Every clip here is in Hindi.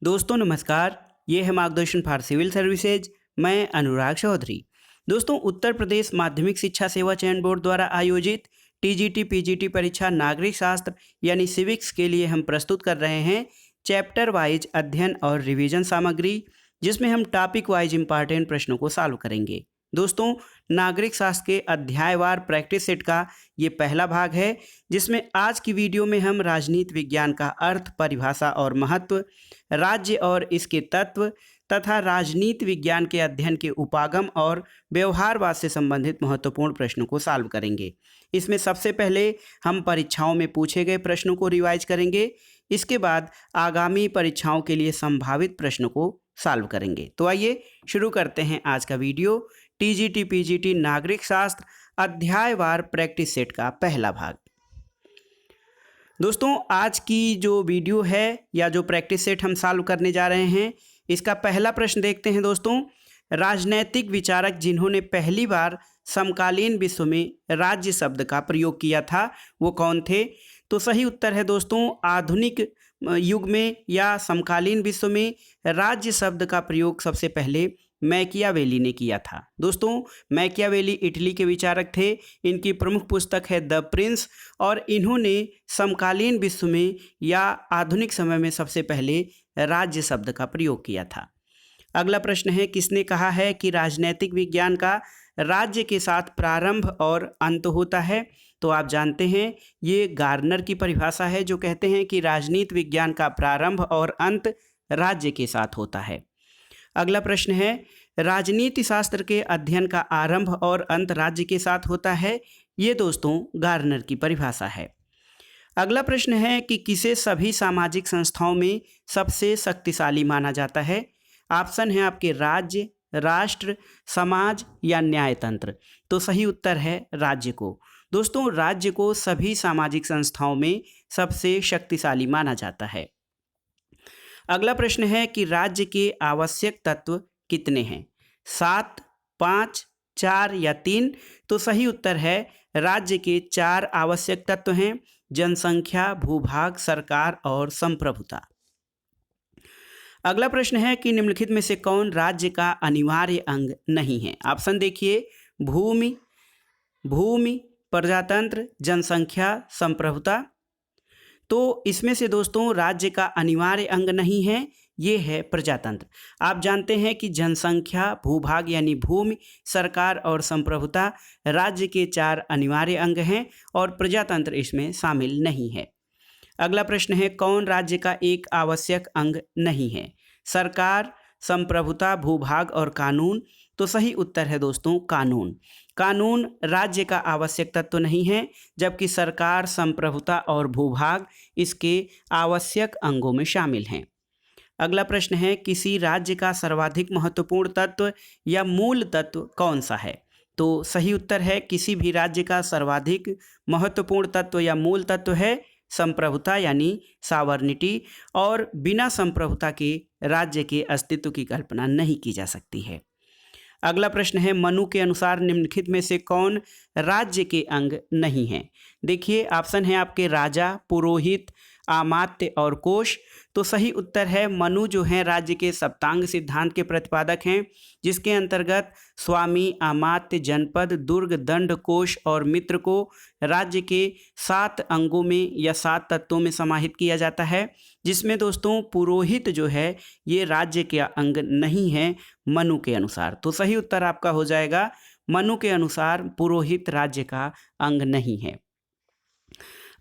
दोस्तों नमस्कार। ये है मार्गदर्शन फॉर सिविल सर्विसेज। मैं अनुराग चौधरी। दोस्तों उत्तर प्रदेश माध्यमिक शिक्षा सेवा चयन बोर्ड द्वारा आयोजित टीजीटी पीजीटी परीक्षा नागरिक शास्त्र यानी सिविक्स के लिए हम प्रस्तुत कर रहे हैं चैप्टर वाइज अध्ययन और रिवीजन सामग्री, जिसमें हम टॉपिक वाइज इंपॉर्टेंट प्रश्नों को सॉल्व करेंगे। दोस्तों नागरिक शास्त्र के अध्यायवार प्रैक्टिस सेट का ये पहला भाग है, जिसमें आज की वीडियो में हम राजनीति विज्ञान का अर्थ, परिभाषा और महत्व, राज्य और इसके तत्व तथा राजनीति विज्ञान के अध्ययन के उपागम और व्यवहारवाद से संबंधित महत्वपूर्ण प्रश्नों को सॉल्व करेंगे। इसमें सबसे पहले हम परीक्षाओं में पूछे गए प्रश्नों को रिवाइज करेंगे। इसके बाद आगामी परीक्षाओं के लिए संभावित प्रश्नों को सॉल्व करेंगे। तो आइए शुरू करते हैं आज का वीडियो। टीजीटी पीजीटी नागरिक शास्त्र अध्यायवार प्रैक्टिस सेट का पहला भाग। दोस्तों आज की जो वीडियो है या जो प्रैक्टिस सेट हम सॉल्व करने जा रहे हैं, इसका पहला प्रश्न देखते हैं। दोस्तों राजनैतिक विचारक जिन्होंने पहली बार समकालीन विश्व में राज्य शब्द का प्रयोग किया था वो कौन थे? तो सही उत्तर है दोस्तों, आधुनिक युग में या समकालीन विश्व में राज्य शब्द का प्रयोग सबसे पहले मैकियावेली ने किया था। दोस्तों मैकियावेली इटली के विचारक थे। इनकी प्रमुख पुस्तक है द प्रिंस और इन्होंने समकालीन विश्व में या आधुनिक समय में सबसे पहले राज्य शब्द का प्रयोग किया था। अगला प्रश्न है, किसने कहा है कि राजनैतिक विज्ञान का राज्य के साथ प्रारंभ और अंत होता है? तो आप जानते हैं ये गार्नर की परिभाषा है, जो कहते हैं कि राजनीति विज्ञान का प्रारंभ और अंत राज्य के साथ होता है। अगला प्रश्न है, राजनीति शास्त्र के अध्ययन का आरंभ और अंत राज्य के साथ होता है। ये दोस्तों गार्नर की परिभाषा है। अगला प्रश्न है कि किसे सभी सामाजिक संस्थाओं में सबसे शक्तिशाली माना जाता है? ऑप्शन है आपके राज्य, राष्ट्र, समाज या न्यायतंत्र। तो सही उत्तर है राज्य को। दोस्तों राज्य को सभी सामाजिक संस्थाओं में सबसे शक्तिशाली माना जाता है। अगला प्रश्न है कि राज्य के आवश्यक तत्व कितने हैं? 7, 5, 4 या 3। तो सही उत्तर है राज्य के 4 आवश्यक तत्व हैं: जनसंख्या, भूभाग, सरकार और संप्रभुता। अगला प्रश्न है कि निम्नलिखित में से कौन राज्य का अनिवार्य अंग नहीं है? ऑप्शन देखिए, भूमि, प्रजातंत्र, जनसंख्या, संप्रभुता। तो इसमें से दोस्तों राज्य का अनिवार्य अंग नहीं है, ये है प्रजातंत्र। आप जानते हैं कि जनसंख्या, भूभाग यानी भूमि, सरकार और संप्रभुता राज्य के 4 अनिवार्य अंग हैं और प्रजातंत्र इसमें शामिल नहीं है। अगला प्रश्न है, कौन राज्य का एक आवश्यक अंग नहीं है? सरकार, संप्रभुता, भूभाग और कानून। तो सही उत्तर है दोस्तों कानून राज्य का आवश्यक तत्व नहीं है, जबकि सरकार, संप्रभुता और भूभाग इसके आवश्यक अंगों में शामिल हैं। अगला प्रश्न है, किसी राज्य का सर्वाधिक महत्वपूर्ण तत्व या मूल तत्व कौन सा है? तो सही उत्तर है किसी भी राज्य का सर्वाधिक महत्वपूर्ण तत्व या मूल तत्व है संप्रभुता यानी सॉवरेनिटी, और बिना संप्रभुता के राज्य के अस्तित्व की कल्पना नहीं की जा सकती है। अगला प्रश्न है, मनु के अनुसार निम्नलिखित में से कौन राज्य के अंग नहीं है? देखिए ऑप्शन है आपके राजा, पुरोहित, अमात्य और कोष। तो सही उत्तर है मनु जो है राज्य के सप्तांग सिद्धांत के प्रतिपादक हैं, जिसके अंतर्गत स्वामी, अमात्य, जनपद, दुर्ग, दंड, कोष और मित्र को राज्य के 7 अंगों में या 7 तत्वों में समाहित किया जाता है, जिसमें दोस्तों पुरोहित जो है ये राज्य के अंग नहीं है मनु के अनुसार। तो सही उत्तर आपका हो जाएगा मनु के अनुसार पुरोहित राज्य का अंग नहीं है।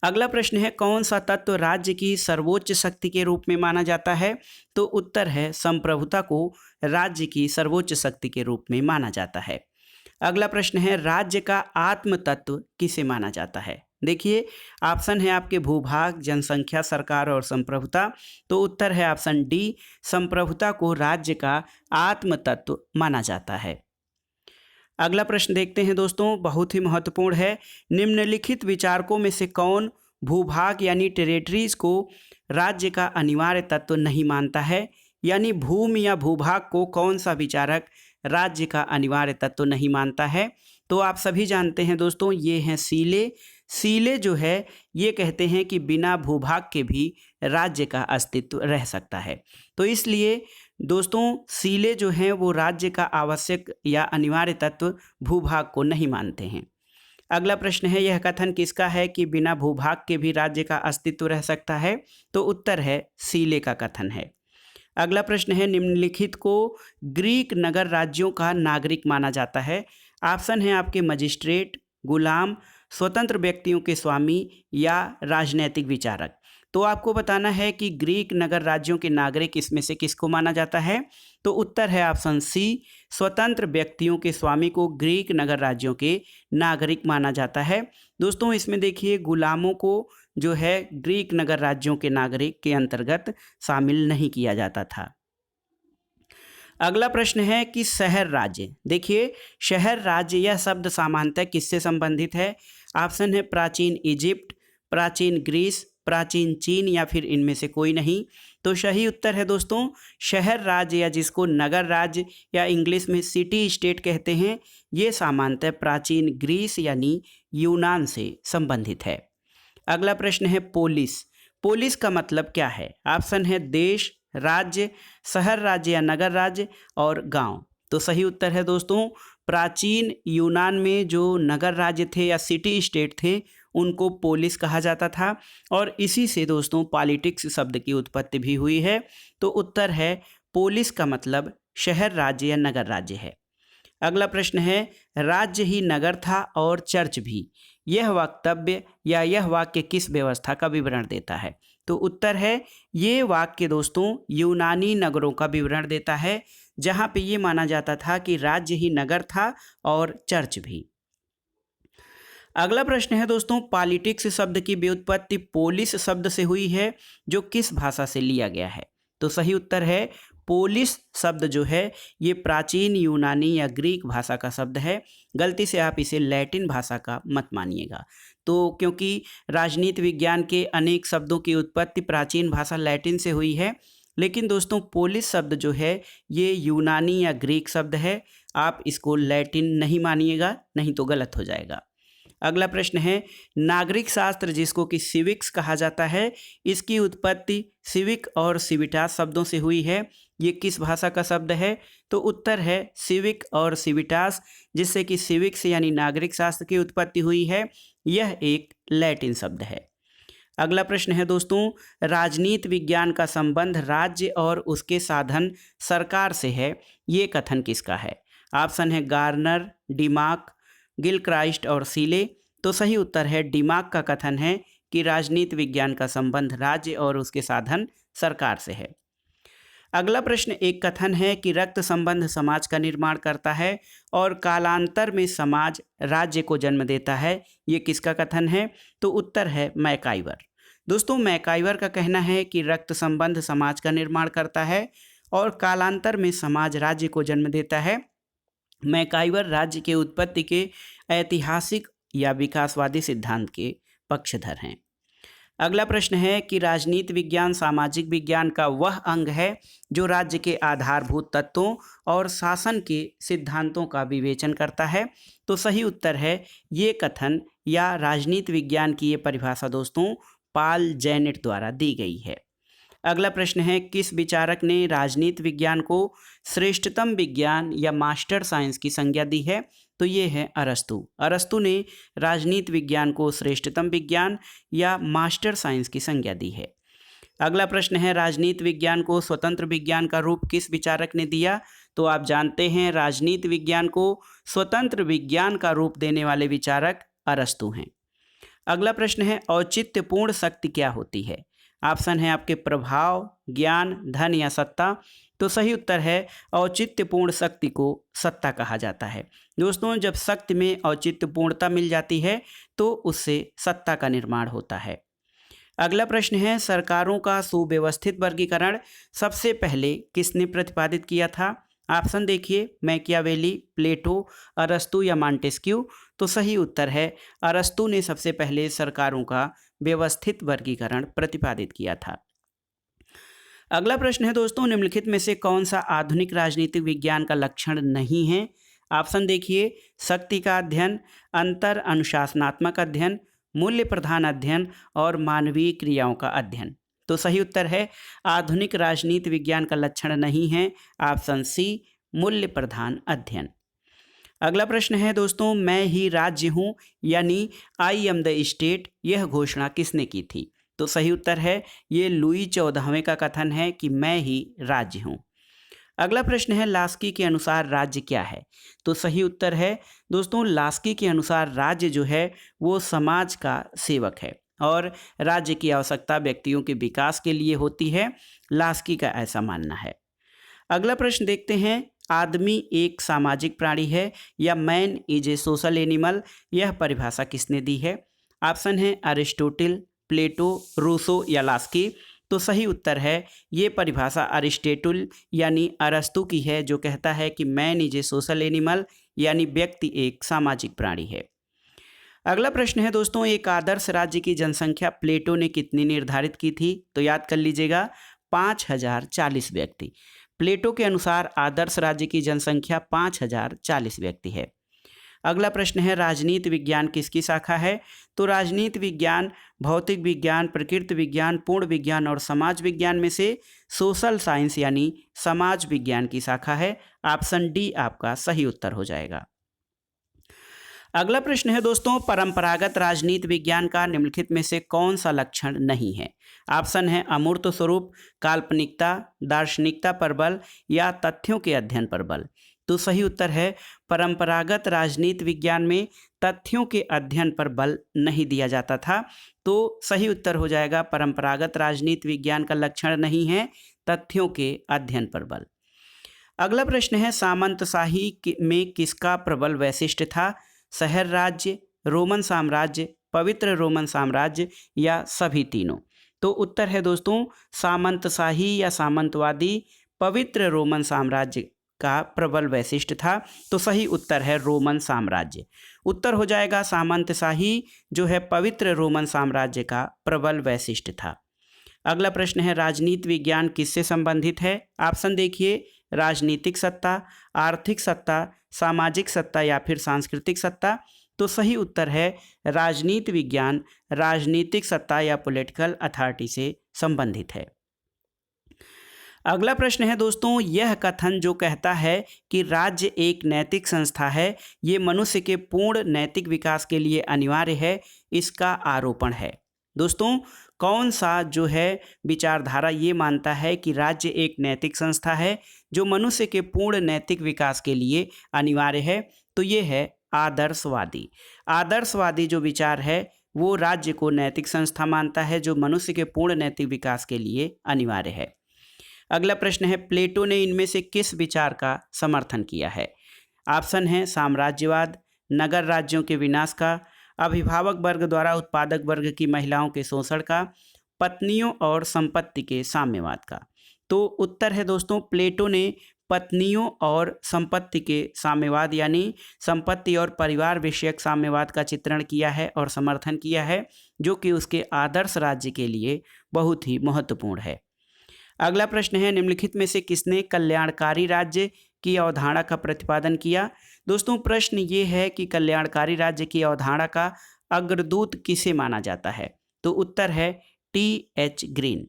अगला प्रश्न है, कौन सा तत्व राज्य की सर्वोच्च शक्ति के रूप में माना जाता है? तो उत्तर है संप्रभुता को राज्य की सर्वोच्च शक्ति के रूप में माना जाता है। अगला प्रश्न है, राज्य का आत्म तत्व किसे माना जाता है? देखिए ऑप्शन है आपके भूभाग, जनसंख्या, सरकार और संप्रभुता। तो उत्तर है ऑप्शन डी, संप्रभुता को राज्य का आत्म तत्व माना जाता है। अगला प्रश्न देखते हैं दोस्तों, बहुत ही महत्वपूर्ण है। निम्नलिखित विचारकों में से कौन भूभाग यानी टेरिटरीज को राज्य का अनिवार्य तत्व नहीं मानता है? यानी भूमि या भूभाग को कौन सा विचारक राज्य का अनिवार्य तत्व नहीं मानता है? तो आप सभी जानते हैं दोस्तों, ये हैं सीले। सीले जो है ये कहते हैं कि बिना भूभाग के भी राज्य का अस्तित्व रह सकता है। तो इसलिए दोस्तों सीले जो हैं वो राज्य का आवश्यक या अनिवार्य तत्व भूभाग को नहीं मानते हैं। अगला प्रश्न है, यह कथन किसका है कि बिना भूभाग के भी राज्य का अस्तित्व रह सकता है? तो उत्तर है सीले का कथन है। अगला प्रश्न है, निम्नलिखित को ग्रीक नगर राज्यों का नागरिक माना जाता है? ऑप्शन है आपके मजिस्ट्रेट, गुलाम, स्वतंत्र व्यक्तियों के स्वामी या राजनैतिक विचारक। तो आपको बताना है कि ग्रीक नगर राज्यों के नागरिक इसमें से किसको माना जाता है? तो उत्तर है ऑप्शन सी, स्वतंत्र व्यक्तियों के स्वामी को ग्रीक नगर राज्यों के नागरिक माना जाता है। दोस्तों इसमें देखिए गुलामों को जो है ग्रीक नगर राज्यों के नागरिक के अंतर्गत शामिल नहीं किया जाता था। अगला प्रश्न है कि शहर राज्य, देखिए शहर राज्य यह शब्द सामान्यतः किससे संबंधित है? ऑप्शन है प्राचीन इजिप्ट, प्राचीन ग्रीस, प्राचीन चीन या फिर इनमें से कोई नहीं। तो सही उत्तर है दोस्तों शहर राज्य या जिसको नगर राज्य या इंग्लिश में सिटी स्टेट कहते हैं, ये सामान्यतः प्राचीन ग्रीस यानी यूनान से संबंधित है। अगला प्रश्न है पोलिस, पोलिस का मतलब क्या है? ऑप्शन है देश, राज्य, शहर राज्य या नगर राज्य और गांव। तो सही उत्तर है दोस्तों प्राचीन यूनान में जो नगर राज्य थे या सिटी स्टेट थे उनको पोलिस कहा जाता था और इसी से दोस्तों पॉलिटिक्स शब्द की उत्पत्ति भी हुई है। तो उत्तर है पोलिस का मतलब शहर राज्य या नगर राज्य है। अगला प्रश्न है, राज्य ही नगर था और चर्च भी, यह वक्तव्य या यह वाक्य किस व्यवस्था का विवरण देता है? तो उत्तर है ये वाक्य दोस्तों यूनानी नगरों का विवरण देता है, जहाँ पे ये माना जाता था कि राज्य ही नगर था और चर्च भी। अगला प्रश्न है दोस्तों, पॉलिटिक्स शब्द की व्युत्पत्ति पोलिस शब्द से हुई है, जो किस भाषा से लिया गया है? तो सही उत्तर है पोलिस शब्द जो है ये प्राचीन यूनानी या ग्रीक भाषा का शब्द है। गलती से आप इसे लैटिन भाषा का मत मानिएगा। तो क्योंकि राजनीति विज्ञान के अनेक शब्दों की उत्पत्ति प्राचीन भाषा लैटिन से हुई है, लेकिन दोस्तों पोलिस शब्द जो है ये यूनानी या ग्रीक शब्द है। आप इसको लैटिन नहीं मानिएगा, नहीं तो गलत हो जाएगा। अगला प्रश्न है, नागरिक शास्त्र जिसको कि सिविक्स कहा जाता है, इसकी उत्पत्ति सिविक और सिविटास शब्दों से हुई है, ये किस भाषा का शब्द है? तो उत्तर है सिविक और सिविटास, जिससे कि सिविक्स यानी नागरिक शास्त्र की उत्पत्ति हुई है, यह एक लैटिन शब्द है। अगला प्रश्न है दोस्तों, राजनीति विज्ञान का संबंध राज्य और उसके साधन सरकार से है, ये कथन किसका है? ऑप्शन है गार्नर, डिमाक, गिलक्राइस्ट और सीले। तो सही उत्तर है डिमाक का कथन है कि राजनीति विज्ञान का संबंध राज्य और उसके साधन सरकार से है। अगला प्रश्न एक कथन है कि रक्त संबंध समाज का निर्माण करता है और कालांतर में समाज राज्य को जन्म देता है, ये किसका कथन है? तो उत्तर है मैकाइवर। दोस्तों मैकाइवर का कहना है कि रक्त संबंध समाज का निर्माण करता है और कालांतर में समाज राज्य को जन्म देता है। मैकाइवर राज्य के उत्पत्ति के ऐतिहासिक या विकासवादी सिद्धांत के पक्षधर हैं। अगला प्रश्न है कि राजनीति विज्ञान सामाजिक विज्ञान का वह अंग है जो राज्य के आधारभूत तत्वों और शासन के सिद्धांतों का विवेचन करता है। तो सही उत्तर है ये कथन या राजनीति विज्ञान की ये परिभाषा दोस्तों पॉल जेनेट द्वारा दी गई है। अगला प्रश्न है, किस विचारक ने राजनीति विज्ञान को श्रेष्ठतम विज्ञान या मास्टर साइंस की संज्ञा दी है? तो ये है अरस्तु। अरस्तु ने राजनीति विज्ञान को श्रेष्ठतम विज्ञान या मास्टर साइंस की संज्ञा दी है। अगला प्रश्न है, राजनीति विज्ञान को स्वतंत्र विज्ञान का रूप किस विचारक ने दिया? तो आप जानते हैं राजनीति विज्ञान को स्वतंत्र विज्ञान का रूप देने वाले विचारक अरस्तु हैं। अगला प्रश्न है, औचित्यपूर्ण शक्ति क्या होती है? ऑप्शन है आपके प्रभाव, ज्ञान, धन या सत्ता। तो सही उत्तर है औचित्यपूर्ण शक्ति को सत्ता कहा जाता है। दोस्तों जब शक्ति में औचित्यपूर्णता मिल जाती है तो उससे सत्ता का निर्माण होता है। अगला प्रश्न है, सरकारों का सुव्यवस्थित वर्गीकरण सबसे पहले किसने प्रतिपादित किया था? ऑप्शन देखिए मैकियावेली, प्लेटो, अरस्तु या मॉन्टेस्क्यू। तो सही उत्तर है अरस्तु ने सबसे पहले सरकारों का व्यवस्थित वर्गीकरण प्रतिपादित किया था। अगला प्रश्न है दोस्तों, निम्नलिखित में से कौन सा आधुनिक राजनीतिक विज्ञान का लक्षण नहीं है? ऑप्शन देखिए शक्ति का अध्ययन, अंतर अनुशासनात्मक अध्ययन, मूल्य प्रधान अध्ययन और मानवीय क्रियाओं का अध्ययन। तो सही उत्तर है आधुनिक राजनीति विज्ञान का लक्षण नहीं है, ऑप्शन सी मूल्य प्रधान अध्ययन। अगला प्रश्न है दोस्तों, मैं ही राज्य हूँ यानी आई एम द स्टेट, यह घोषणा किसने की थी? तो सही उत्तर है ये लुई 14वें का कथन है कि मैं ही राज्य हूँ। अगला प्रश्न है लास्की के अनुसार राज्य क्या है? तो सही उत्तर है दोस्तों लास्की के अनुसार राज्य जो है वो समाज का सेवक है और राज्य की आवश्यकता व्यक्तियों के विकास के लिए होती है, लास्की का ऐसा मानना है। अगला प्रश्न देखते हैं, आदमी एक सामाजिक प्राणी है या man is a social animal, यह परिभाषा किसने दी है? ऑप्शन है अरिस्टोटिल, प्लेटो, रूसो या लास्की। तो सही उत्तर है ये परिभाषा अरिस्टोटिल यानी अरस्तु की है, जो कहता है कि man is a social animal यानी व्यक्ति एक सामाजिक प्राणी है। अगला प्रश्न है दोस्तों, एक आदर्श राज्य की जनसंख्या प्लेटो ने कितनी निर्धारित की थी? तो याद कर लीजिएगा 5040 व्यक्ति। प्लेटो के अनुसार आदर्श राज्य की जनसंख्या 5040 व्यक्ति है। अगला प्रश्न है राजनीति विज्ञान किसकी शाखा है? तो राजनीति विज्ञान भौतिक विज्ञान, प्रकृति विज्ञान, पूर्ण विज्ञान और समाज विज्ञान में से सोशल साइंस यानी समाज विज्ञान की शाखा है। ऑप्शन डी आपका सही उत्तर हो जाएगा। अगला प्रश्न है दोस्तों, परंपरागत राजनीति विज्ञान का निम्नलिखित में से कौन सा लक्षण नहीं है? ऑप्शन है अमूर्त स्वरूप, काल्पनिकता, दार्शनिकता पर बल या तथ्यों के अध्ययन पर बल। तो सही उत्तर है परंपरागत राजनीति विज्ञान में तथ्यों के अध्ययन पर बल नहीं दिया जाता था। तो सही उत्तर हो जाएगा परंपरागत राजनीति विज्ञान का लक्षण नहीं है तथ्यों के अध्ययन पर बल। अगला प्रश्न है सामंतशाही में किसका प्रबल वैशिष्ट्य था? शहर राज्य, रोमन साम्राज्य, पवित्र रोमन साम्राज्य या सभी तीनों। तो उत्तर है दोस्तों सामंतशाही या सामंतवादी पवित्र रोमन साम्राज्य का प्रबल वैशिष्ट्य था। तो सही उत्तर है रोमन साम्राज्य। उत्तर हो जाएगा सामंतशाही जो है पवित्र रोमन साम्राज्य का प्रबल वैशिष्ट्य था। अगला प्रश्न है राजनीति विज्ञान किससे संबंधित है? ऑप्शन देखिए राजनीतिक सत्ता, आर्थिक सत्ता, सामाजिक सत्ता या फिर सांस्कृतिक सत्ता। तो सही उत्तर है राजनीति विज्ञान राजनीतिक सत्ता या पॉलिटिकल अथॉरिटी से संबंधित है। अगला प्रश्न है दोस्तों, यह कथन जो कहता है कि राज्य एक नैतिक संस्था है, ये मनुष्य के पूर्ण नैतिक विकास के लिए अनिवार्य है, इसका आरोपण है। दोस्तों कौन सा जो है विचारधारा ये मानता है कि राज्य एक नैतिक संस्था है जो मनुष्य के पूर्ण नैतिक विकास के लिए अनिवार्य है? तो ये है आदर्शवादी। आदर्शवादी जो विचार है वो राज्य को नैतिक संस्था मानता है जो मनुष्य के पूर्ण नैतिक विकास के लिए अनिवार्य है। अगला प्रश्न है प्लेटो ने इनमें से किस विचार का समर्थन किया है? ऑप्शन है साम्राज्यवाद, नगर राज्यों के विनाश का, अभिभावक वर्ग द्वारा उत्पादक वर्ग की महिलाओं के शोषण का, पत्नियों और संपत्ति के साम्यवाद का। तो उत्तर है दोस्तों प्लेटो ने पत्नियों और संपत्ति के साम्यवाद यानी संपत्ति और परिवार विषयक साम्यवाद का चित्रण किया है और समर्थन किया है, जो कि उसके आदर्श राज्य के लिए बहुत ही महत्वपूर्ण है। अगला प्रश्न है निम्नलिखित में से किसने कल्याणकारी राज्य की अवधारणा का प्रतिपादन किया? दोस्तों प्रश्न ये है कि कल्याणकारी राज्य की अवधारणा का अग्रदूत किसे माना जाता है? तो उत्तर है T.H. ग्रीन।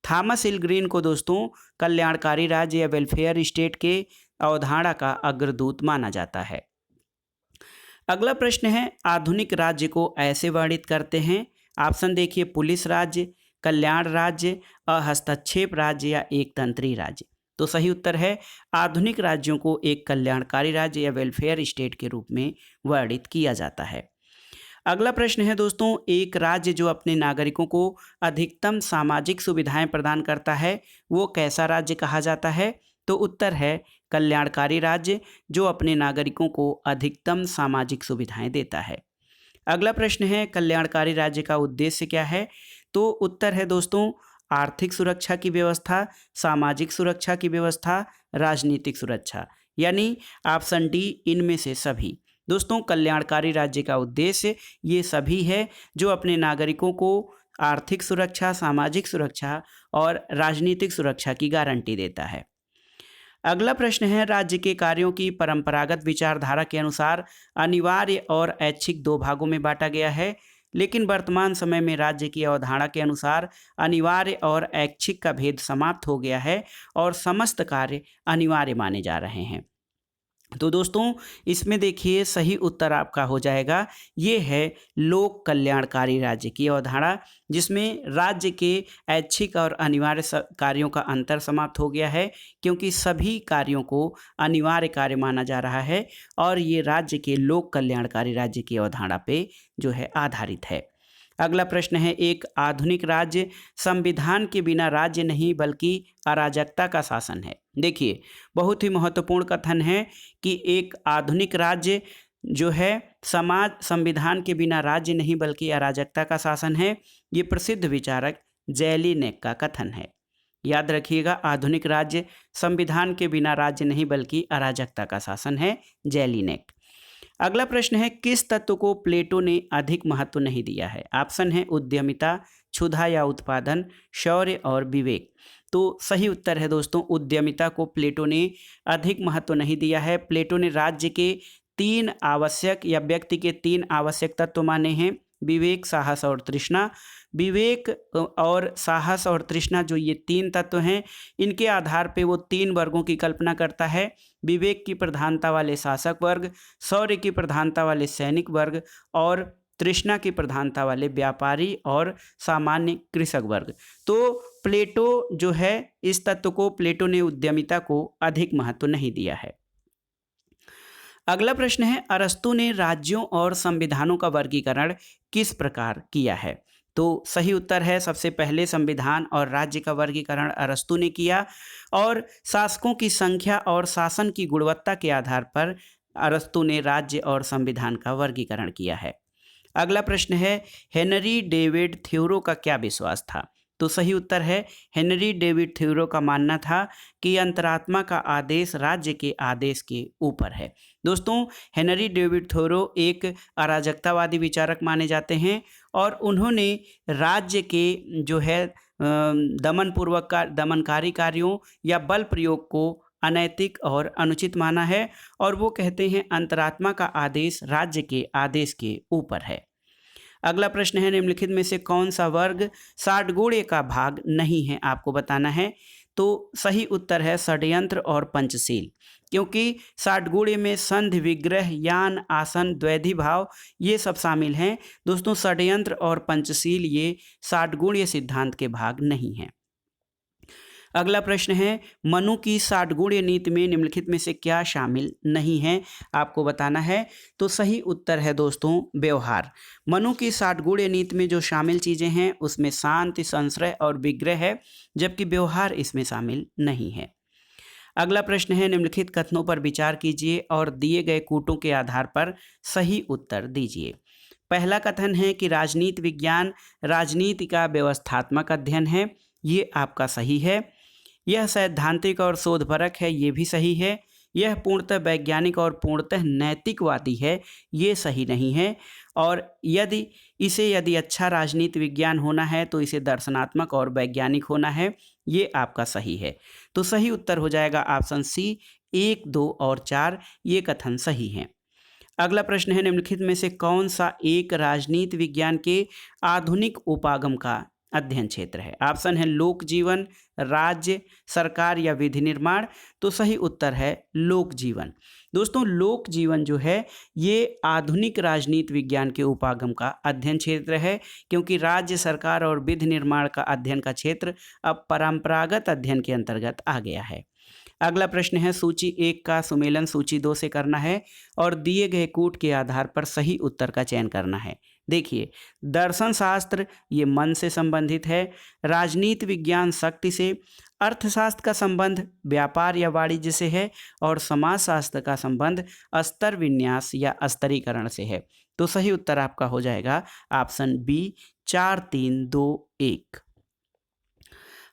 थॉमस हिल ग्रीन को दोस्तों कल्याणकारी राज्य या वेलफेयर स्टेट के अवधारणा का अग्रदूत माना जाता है। अगला प्रश्न है आधुनिक राज्य को ऐसे वर्णित करते हैं। ऑप्शन देखिए पुलिस राज्य, कल्याण राज्य, हस्तक्षेप राज्य या एक तंत्री राज्य। तो सही उत्तर है आधुनिक राज्यों को एक कल्याणकारी राज्य या वेलफेयर स्टेट के रूप में वर्णित किया जाता है। अगला प्रश्न है दोस्तों एक राज्य जो अपने नागरिकों को अधिकतम सामाजिक सुविधाएं प्रदान करता है वो कैसा राज्य कहा जाता है? तो उत्तर है कल्याणकारी राज्य जो अपने नागरिकों को अधिकतम सामाजिक सुविधाएं देता है। अगला प्रश्न है कल्याणकारी राज्य का उद्देश्य क्या है? तो उत्तर है दोस्तों आर्थिक सुरक्षा की व्यवस्था, सामाजिक सुरक्षा की व्यवस्था, राजनीतिक सुरक्षा, यानी ऑप्शन डी इनमें से सभी। दोस्तों कल्याणकारी राज्य का उद्देश्य ये सभी है जो अपने नागरिकों को आर्थिक सुरक्षा, सामाजिक सुरक्षा और राजनीतिक सुरक्षा की गारंटी देता है। अगला प्रश्न है राज्य के कार्यों की परंपरागत विचारधारा के अनुसार अनिवार्य और ऐच्छिक दो भागों में बांटा गया है। लेकिन वर्तमान समय में राज्य की अवधारणा के अनुसार अनिवार्य और ऐच्छिक का भेद समाप्त हो गया है और समस्त कार्य अनिवार्य माने जा रहे हैं। तो दोस्तों इसमें देखिए सही उत्तर आपका हो जाएगा, ये है लोक कल्याणकारी राज्य की अवधारणा, जिसमें राज्य के ऐच्छिक और अनिवार्य कार्यों का अंतर समाप्त हो गया है, क्योंकि सभी कार्यों को अनिवार्य कार्य माना जा रहा है और ये राज्य के लोक कल्याणकारी राज्य की अवधारणा पे जो है आधारित है। अगला प्रश्न है, एक आधुनिक राज्य संविधान के बिना राज्य नहीं बल्कि अराजकता का शासन है। देखिए बहुत ही महत्वपूर्ण कथन है कि एक आधुनिक राज्य जो है समाज संविधान के बिना राज्य नहीं बल्कि अराजकता का शासन है। ये प्रसिद्ध विचारक जेलिनेक का कथन है। याद रखिएगा, आधुनिक राज्य संविधान के बिना राज्य नहीं बल्कि अराजकता का शासन है, जेलिनेक। अगला प्रश्न है, किस तत्व को प्लेटो ने अधिक महत्व नहीं दिया है? ऑप्शन है उद्यमिता, क्षुधा या उत्पादन, शौर्य और विवेक। तो सही उत्तर है दोस्तों, उद्यमिता को प्लेटो ने अधिक महत्व नहीं दिया है। प्लेटो ने राज्य के 3 आवश्यक या व्यक्ति के 3 आवश्यक तत्व माने हैं, विवेक, साहस और तृष्णा। विवेक और साहस और तृष्णा जो ये 3 तत्व हैं, इनके आधार पे वो 3 वर्गों की कल्पना करता है। विवेक की प्रधानता वाले शासक वर्ग, शौर्य की प्रधानता वाले सैनिक वर्ग और तृष्णा की प्रधानता वाले व्यापारी और सामान्य कृषक वर्ग। तो प्लेटो जो है इस तत्व को, प्लेटो ने उद्यमिता को अधिक महत्व नहीं दिया है। अगला प्रश्न है, अरस्तु ने राज्यों और संविधानों का वर्गीकरण किस प्रकार किया है? तो सही उत्तर है, सबसे पहले संविधान और राज्य का वर्गीकरण अरस्तु ने किया और शासकों की संख्या और शासन की गुणवत्ता के आधार पर अरस्तु ने राज्य और संविधान का वर्गीकरण किया है। अगला प्रश्न है, हेनरी डेविड थ्योरो का क्या विश्वास था? तो सही उत्तर है, हेनरी डेविड थ्योरो का मानना था कि अंतरात्मा का आदेश राज्य के आदेश के ऊपर है। दोस्तों हेनरी डेविड थ्योरो एक अराजकतावादी विचारक माने जाते हैं और उन्होंने राज्य के जो है दमनकारी कार्यों या बल प्रयोग को अनैतिक और अनुचित माना है और वो कहते हैं अंतरात्मा का आदेश राज्य के आदेश के ऊपर है। अगला प्रश्न है, निम्नलिखित में से कौन सा वर्ग षाडगुण्य का भाग नहीं है? आपको बताना है। तो सही उत्तर है षड्यंत्र और पंचशील, क्योंकि षाडगुण्य में संधि, विग्रह, यान, आसन, द्वैधी भाव ये सब शामिल हैं। दोस्तों षड्यंत्र और पंचशील ये षाडगुण्य सिद्धांत के भाग नहीं हैं। अगला प्रश्न है, मनु की षाडगुण्य नीति में निम्नलिखित में से क्या शामिल नहीं है? आपको बताना है। तो सही उत्तर है दोस्तों व्यवहार। मनु की षाडगुण्य नीति में जो शामिल चीज़ें हैं उसमें शांति, संश्रय और विग्रह है, जबकि व्यवहार इसमें शामिल नहीं है। अगला प्रश्न है, निम्नलिखित कथनों पर विचार कीजिए और दिए गए कूटों के आधार पर सही उत्तर दीजिए। पहला कथन है कि राजनीति विज्ञान राजनीति का व्यवस्थात्मक अध्ययन है, ये आपका सही है। यह सैद्धांतिक और शोधपरक है, ये भी सही है। यह पूर्णतः वैज्ञानिक और पूर्णतः नैतिकवादी है, ये सही नहीं है। और यदि अच्छा राजनीति विज्ञान होना है तो इसे दर्शनात्मक और वैज्ञानिक होना है, ये आपका सही है। तो सही उत्तर हो जाएगा ऑप्शन सी, 1, 2 और 4 ये कथन सही हैं। अगला प्रश्न है, निम्नलिखित में से कौन सा एक राजनीति विज्ञान के आधुनिक उपागम का अध्ययन क्षेत्र है? ऑप्शन है लोक जीवन, राज्य, सरकार या विधि निर्माण। तो सही उत्तर है लोक जीवन। दोस्तों लोक जीवन जो है ये आधुनिक राजनीति विज्ञान के उपागम का अध्ययन क्षेत्र है, क्योंकि राज्य, सरकार और विधि निर्माण का अध्ययन का क्षेत्र अब परंपरागत अध्ययन के अंतर्गत आ गया है। अगला प्रश्न है, सूची 1 का सुमेलन सूची 2 से करना है और दिए गए कूट के आधार पर सही उत्तर का चयन करना है। देखिए दर्शन शास्त्र ये मन से संबंधित है, राजनीति विज्ञान शक्ति से, अर्थशास्त्र का संबंध व्यापार या वाणिज्य से है और समाजशास्त्र का संबंध स्तर विन्यास या स्तरीकरण से है। तो सही उत्तर आपका हो जाएगा ऑप्शन बी, 4, 3, 2, 1।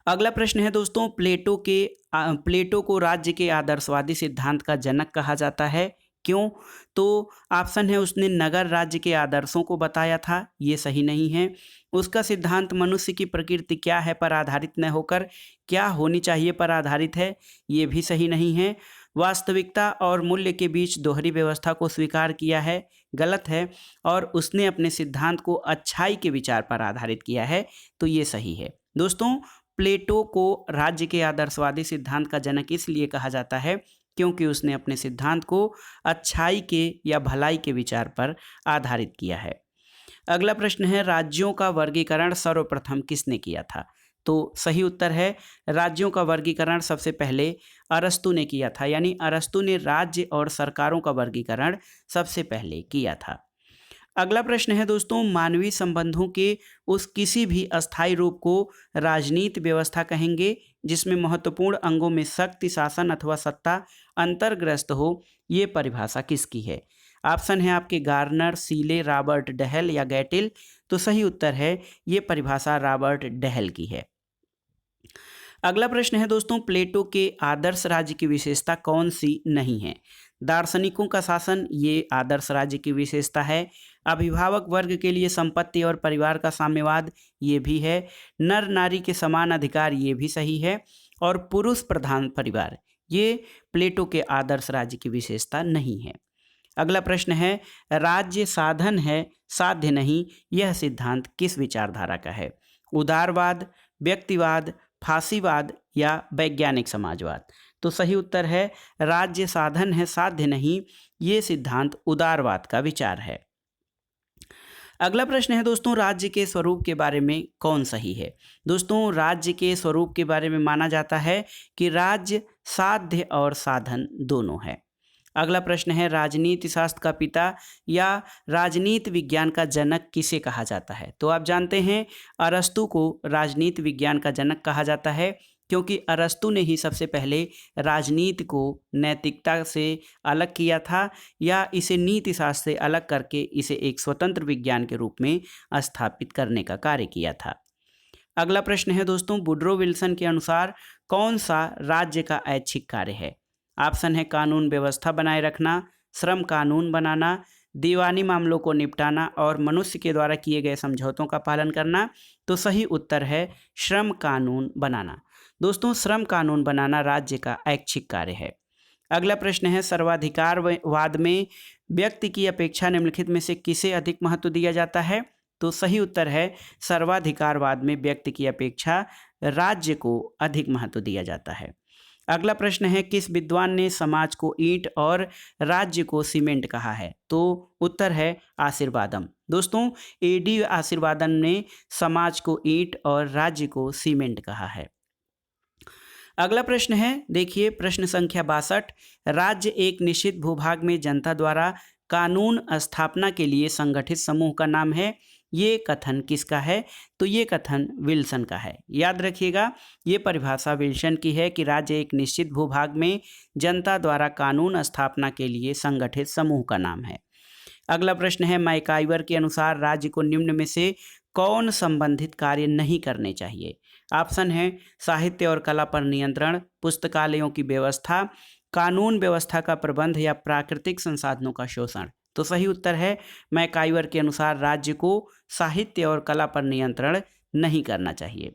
अगला प्रश्न है दोस्तों, प्लेटो को राज्य के आदर्शवादी सिद्धांत का जनक कहा जाता है, क्यों? तो ऑप्शन है उसने नगर राज्य के आदर्शों को बताया था, ये सही नहीं है। उसका सिद्धांत मनुष्य की प्रकृति क्या है पर आधारित न होकर क्या होनी चाहिए पर आधारित है, ये भी सही नहीं है। वास्तविकता और मूल्य के बीच दोहरी व्यवस्था को स्वीकार किया है, गलत है। और उसने अपने सिद्धांत को अच्छाई के विचार पर आधारित किया है, तो ये सही है। दोस्तों, प्लेटो को राज्य के आदर्शवादी सिद्धांत का जनक इसलिए कहा जाता है क्योंकि उसने अपने सिद्धांत को अच्छाई के या भलाई के विचार पर आधारित किया है। अगला प्रश्न है, राज्यों का वर्गीकरण सर्वप्रथम किसने किया था? तो सही उत्तर है, राज्यों का वर्गीकरण सबसे पहले अरस्तु ने किया था, यानी अरस्तु ने राज्य और सरकारों का वर्गीकरण सबसे पहले किया था। अगला प्रश्न है दोस्तों, मानवीय संबंधों के उस किसी भी अस्थायी रूप को राजनीति व्यवस्था कहेंगे जिसमें महत्वपूर्ण अंगों में शक्ति, शासन अथवा सत्ता अंतर्ग्रस्त हो, ये परिभाषा किसकी है? ऑप्शन है आपके गार्नर, सीले, रॉबर्ट डहेल या गैटिल। तो सही उत्तर है, ये परिभाषा रॉबर्ट डहेल की है। अगला प्रश्न है दोस्तों, प्लेटो के आदर्श राज्य की विशेषता कौन सी नहीं है? दार्शनिकों का शासन, ये आदर्श राज्य की विशेषता है। अभिभावक वर्ग के लिए संपत्ति और परिवार का साम्यवाद, ये भी है। नर नारी के समान अधिकार, ये भी सही है। और पुरुष प्रधान परिवार, ये प्लेटो के आदर्श राज्य की विशेषता नहीं है। अगला प्रश्न है, राज्य साधन है, साध्य नहीं, यह सिद्धांत किस विचारधारा का है? उदारवाद, व्यक्तिवाद, फांसीवाद या वैज्ञानिक समाजवाद? तो सही उत्तर है, राज्य साधन है, साध्य नहीं, ये सिद्धांत उदारवाद का विचार है। अगला प्रश्न है दोस्तों, राज्य के स्वरूप के बारे में कौन सही है? दोस्तों, राज्य के स्वरूप के बारे में माना जाता है कि राज्य साध्य और साधन दोनों है। अगला प्रश्न है, राजनीति शास्त्र का पिता या राजनीति विज्ञान का जनक किसे कहा जाता है? तो आप जानते हैं, अरस्तु को राजनीति विज्ञान का जनक कहा जाता है क्योंकि अरस्तु ने ही सबसे पहले राजनीति को नैतिकता से अलग किया था, या इसे नीति शास्त्र से अलग करके इसे एक स्वतंत्र विज्ञान के रूप में स्थापित करने का कार्य किया था। अगला प्रश्न है दोस्तों, वुड्रो विल्सन के अनुसार कौन सा राज्य का ऐच्छिक कार्य है? ऑप्शन है कानून व्यवस्था बनाए रखना, श्रम कानून बनाना, दीवानी मामलों को निपटाना और मनुष्य के द्वारा किए गए समझौतों का पालन करना। तो सही उत्तर है श्रम कानून बनाना। दोस्तों, श्रम कानून बनाना राज्य का ऐच्छिक कार्य है। अगला प्रश्न है, सर्वाधिकारवाद में व्यक्ति की अपेक्षा निम्नलिखित में से किसे अधिक महत्व दिया जाता है? तो सही उत्तर है, सर्वाधिकारवाद में व्यक्ति की अपेक्षा राज्य को अधिक महत्व दिया जाता है। अगला प्रश्न है, किस विद्वान ने समाज को ईंट और राज्य को सीमेंट कहा है? तो उत्तर है आशीर्वादम। दोस्तों, एडी आशीर्वादम ने समाज को ईंट और राज्य को सीमेंट कहा है। अगला प्रश्न है, देखिए प्रश्न संख्या 62, राज्य एक निश्चित भूभाग में जनता द्वारा कानून स्थापना के लिए संगठित समूह का नाम है। ये कथन किसका है? तो ये कथन विल्सन का है। याद रखिएगा, ये परिभाषा विल्सन की है कि राज्य एक निश्चित भूभाग में जनता द्वारा कानून स्थापना के लिए संगठित समूह का नाम है। अगला प्रश्न है, मैकाइवर के अनुसार राज्य को निम्न में से कौन संबंधित कार्य नहीं करने चाहिए? ऑप्शन है साहित्य और कला पर नियंत्रण, पुस्तकालयों की व्यवस्था, कानून व्यवस्था का प्रबंध या प्राकृतिक संसाधनों का शोषण। तो सही उत्तर है, मैकाइवर के अनुसार राज्य को साहित्य और कला पर नियंत्रण नहीं करना चाहिए।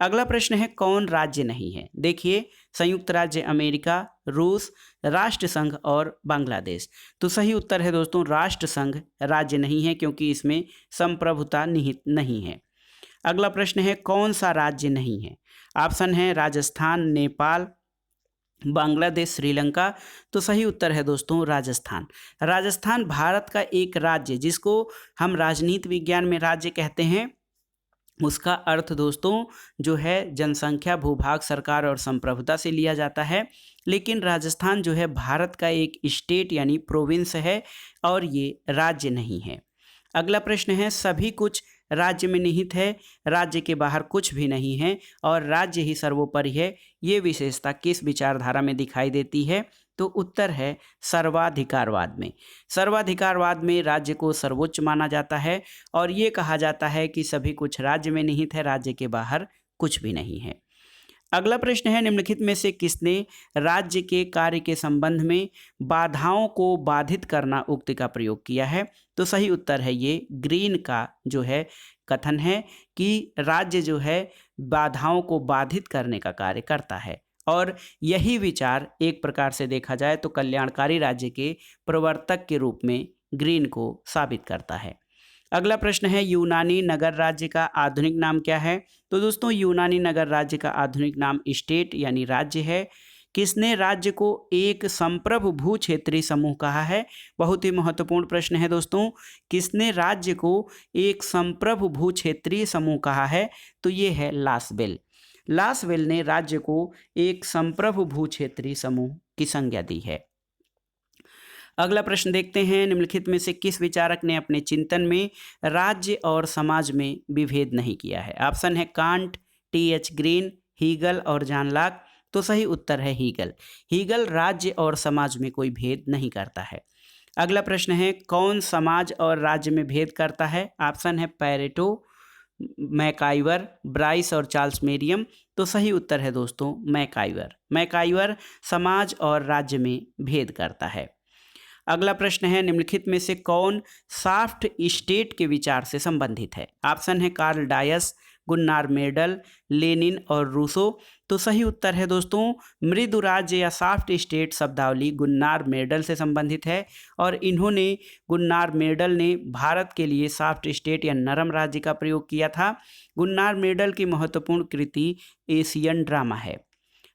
अगला प्रश्न है, कौन राज्य नहीं है? देखिए, संयुक्त राज्य अमेरिका, रूस, राष्ट्र संघ और बांग्लादेश। तो सही उत्तर है दोस्तों, राष्ट्र संघ राज्य नहीं है क्योंकि इसमें संप्रभुता निहित नहीं है। अगला प्रश्न है, कौन सा राज्य नहीं है? ऑप्शन है राजस्थान, नेपाल, बांग्लादेश, श्रीलंका। तो सही उत्तर है दोस्तों राजस्थान। राजस्थान भारत का एक राज्य जिसको हम राजनीति विज्ञान में राज्य कहते हैं, उसका अर्थ दोस्तों जो है जनसंख्या, भूभाग, सरकार और संप्रभुता से लिया जाता है। लेकिन राजस्थान जो है भारत का एक स्टेट यानी प्रोविंस है और ये राज्य नहीं है। अगला प्रश्न है, सभी कुछ राज्य में निहित है, राज्य के बाहर कुछ भी नहीं है और राज्य ही सर्वोपरि है, ये विशेषता किस विचारधारा में दिखाई देती है? तो उत्तर है सर्वाधिकारवाद में। सर्वाधिकारवाद में राज्य को सर्वोच्च माना जाता है और ये कहा जाता है कि सभी कुछ राज्य में निहित है, राज्य के बाहर कुछ भी नहीं है। अगला प्रश्न है, निम्नलिखित में से किसने राज्य के कार्य के संबंध में बाधाओं को बाधित करना उक्ति का प्रयोग किया है? तो सही उत्तर है ये ग्रीन का जो है कथन है कि राज्य जो है बाधाओं को बाधित करने का कार्य करता है और यही विचार एक प्रकार से देखा जाए तो कल्याणकारी राज्य के प्रवर्तक के रूप में ग्रीन को साबित करता है। अगला प्रश्न है, यूनानी नगर राज्य का आधुनिक नाम क्या है? तो दोस्तों यूनानी नगर राज्य का आधुनिक नाम स्टेट यानी राज्य है। किसने राज्य को एक संप्रभु भू क्षेत्रीय समूह कहा है? बहुत ही महत्वपूर्ण प्रश्न है दोस्तों। किसने राज्य को एक संप्रभु भू क्षेत्रीय समूह कहा है? तो ये है लासबेल। लासबेल ने राज्य को एक संप्रभु भू क्षेत्रीय समूह की संज्ञा दी है। अगला प्रश्न देखते हैं, निम्नलिखित में से किस विचारक ने अपने चिंतन में राज्य और समाज में विभेद नहीं किया है? ऑप्शन है कांट, टी.एच. ग्रीन, हीगल और जॉन लॉक। तो सही उत्तर है हीगल। हीगल राज्य और समाज में कोई भेद नहीं करता है। अगला प्रश्न है, कौन समाज और राज्य में भेद करता है? ऑप्शन है पैरेटो, मैकाइवर, ब्राइस और चार्ल्स मेरियम। तो सही उत्तर है दोस्तों मैकाइवर। मैकाइवर समाज और राज्य में भेद करता है। अगला प्रश्न है, निम्नलिखित में से कौन सॉफ्ट स्टेट के विचार से संबंधित है? ऑप्शन है कार्ल डायस, गुन्नार मेडल, लेनिन और रूसो। तो सही उत्तर है दोस्तों मृदु राज्य या सॉफ्ट स्टेट शब्दावली गुन्नार मेडल से संबंधित है और इन्होंने गुन्नार मेडल ने भारत के लिए सॉफ्ट स्टेट या नरम राज्य का प्रयोग किया था। गुन्नार मेडल की महत्वपूर्ण कृति एशियन ड्रामा है।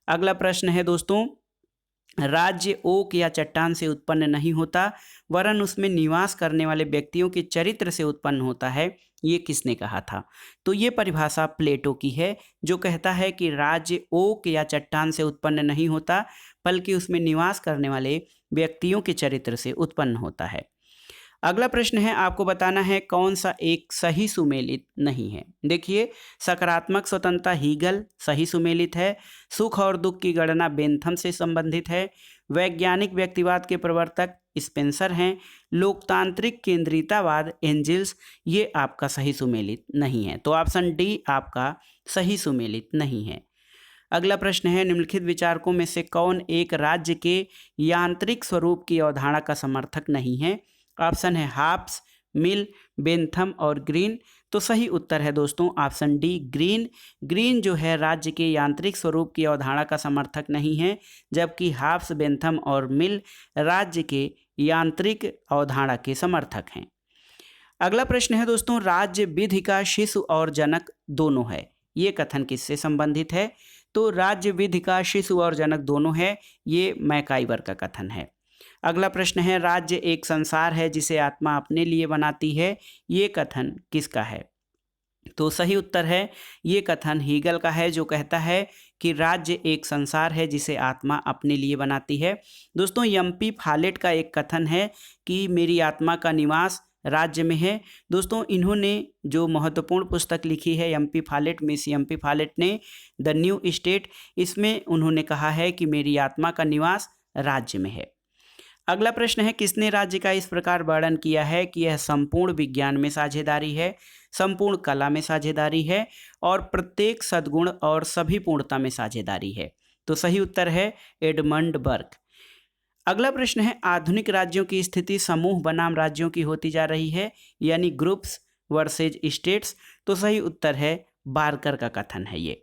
अगला प्रश्न है दोस्तों, राज्य ओक या चट्टान से उत्पन्न नहीं होता वरन उसमें निवास करने वाले व्यक्तियों के चरित्र से उत्पन्न होता है, ये किसने कहा था? तो ये परिभाषा प्लेटो की है, जो कहता है कि राज्य ओक या चट्टान से उत्पन्न नहीं होता बल्कि उसमें निवास करने वाले व्यक्तियों के चरित्र से उत्पन्न होता है। अगला प्रश्न है, आपको बताना है कौन सा एक सही सुमेलित नहीं है। देखिए, सकारात्मक स्वतंत्रता हीगल सही सुमेलित है, सुख और दुख की गणना बेंथम से संबंधित है, वैज्ञानिक व्यक्तिवाद के प्रवर्तक स्पेंसर हैं, लोकतांत्रिक केंद्रितावाद एंजिल्स, ये आपका सही सुमेलित नहीं है। तो ऑप्शन डी आपका सही सुमेलित नहीं है। अगला प्रश्न है, निम्नलिखित विचारकों में से कौन एक राज्य के यांत्रिक स्वरूप की अवधारणा का समर्थक नहीं है? ऑप्शन है हाब्स, मिल, बेंथम और ग्रीन। तो सही उत्तर है दोस्तों ऑप्शन डी ग्रीन। ग्रीन जो है राज्य के यांत्रिक स्वरूप की अवधारणा का समर्थक नहीं है, जबकि हाब्स, बेंथम और मिल राज्य के यांत्रिक अवधारणा के समर्थक हैं। अगला प्रश्न है दोस्तों, राज्य विधि का शिशु और जनक दोनों है, ये कथन किससे संबंधित है? तो राज्य विधि का शिशु और जनक दोनों है, ये मैकाइवर का कथन है। अगला प्रश्न है, राज्य एक संसार है जिसे आत्मा अपने लिए बनाती है, ये कथन किसका है? तो सही उत्तर है ये कथन हीगल का है, जो कहता है कि राज्य एक संसार है जिसे आत्मा अपने लिए बनाती है। दोस्तों एम.पी. फॉलेट का एक कथन है कि मेरी आत्मा का निवास राज्य में है। दोस्तों इन्होंने जो महत्वपूर्ण पुस्तक लिखी है एम.पी. फॉलेट में, एम.पी. फॉलेट ने द न्यू स्टेट, इसमें उन्होंने कहा है कि मेरी आत्मा का निवास राज्य में है। अगला प्रश्न है, किसने राज्य का इस प्रकार वर्णन किया है कि यह संपूर्ण विज्ञान में साझेदारी है, संपूर्ण कला में साझेदारी है और प्रत्येक सद्गुण और सभी पूर्णता में साझेदारी है? तो सही उत्तर है एडमंड बर्ग। अगला प्रश्न है, आधुनिक राज्यों की स्थिति समूह बनाम राज्यों की होती जा रही है, यानी ग्रुप्स वर्सेज स्टेट्स। तो सही उत्तर है बार्कर का कथन है ये।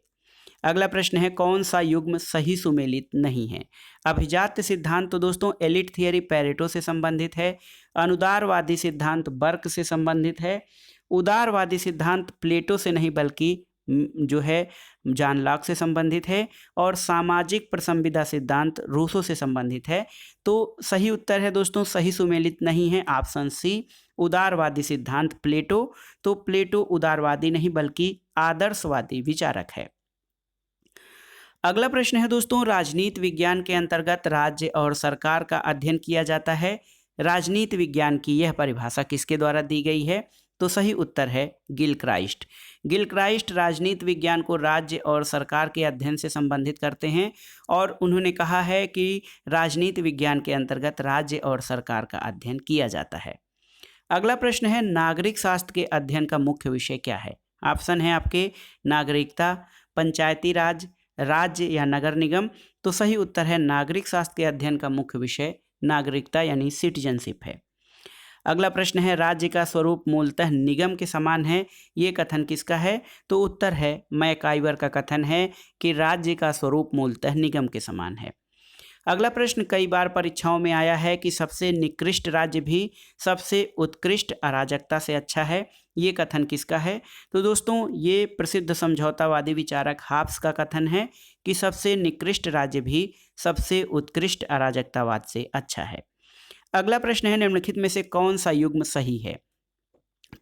अगला प्रश्न है, कौन सा युग्म सही सुमेलित नहीं है? अभिजात्य सिद्धांत तो दोस्तों एलिट थियरी पैरेटो से संबंधित है, अनुदारवादी सिद्धांत बर्क से संबंधित है, उदारवादी सिद्धांत प्लेटो से नहीं बल्कि जो है जॉन लॉक से संबंधित है और सामाजिक प्रसंविदा सिद्धांत रूसो से संबंधित है। तो सही उत्तर है दोस्तों सही सुमेलित नहीं है ऑप्शन सी, उदारवादी सिद्धांत प्लेटो। तो प्लेटो उदारवादी नहीं बल्कि आदर्शवादी विचारक है। अगला प्रश्न है दोस्तों, राजनीति विज्ञान के अंतर्गत राज्य और सरकार का अध्ययन किया जाता है। राजनीति विज्ञान की यह परिभाषा किसके द्वारा दी गई है? तो सही उत्तर है गिलक्राइस्ट। गिलक्राइस्ट राजनीति विज्ञान को राज्य और सरकार के अध्ययन से संबंधित करते हैं और उन्होंने कहा है कि राजनीति विज्ञान के अंतर्गत राज्य और सरकार का अध्ययन किया जाता है। अगला प्रश्न है, नागरिक शास्त्र के अध्ययन का मुख्य विषय क्या है? ऑप्शन है आपके नागरिकता, पंचायती राज, राज्य या नगर निगम। तो सही उत्तर है नागरिक शास्त्र के अध्ययन का मुख्य विषय नागरिकता यानी सिटीजनशिप है। अगला प्रश्न है राज्य का स्वरूप मूलतः निगम के समान है, ये कथन किसका है? तो उत्तर है मैकाइवर का कथन है कि राज्य का स्वरूप मूलतः निगम के समान है। अगला प्रश्न कई बार परीक्षाओं में आया है कि सबसे निकृष्ट राज्य भी सबसे उत्कृष्ट अराजकता से अच्छा है, ये कथन किसका है? तो दोस्तों ये प्रसिद्ध समझौतावादी विचारक हाब्स का कथन है कि सबसे निकृष्ट राज्य भी सबसे उत्कृष्ट अराजकतावाद से अच्छा है। अगला प्रश्न है निम्नलिखित में से कौन सा युग्म सही है?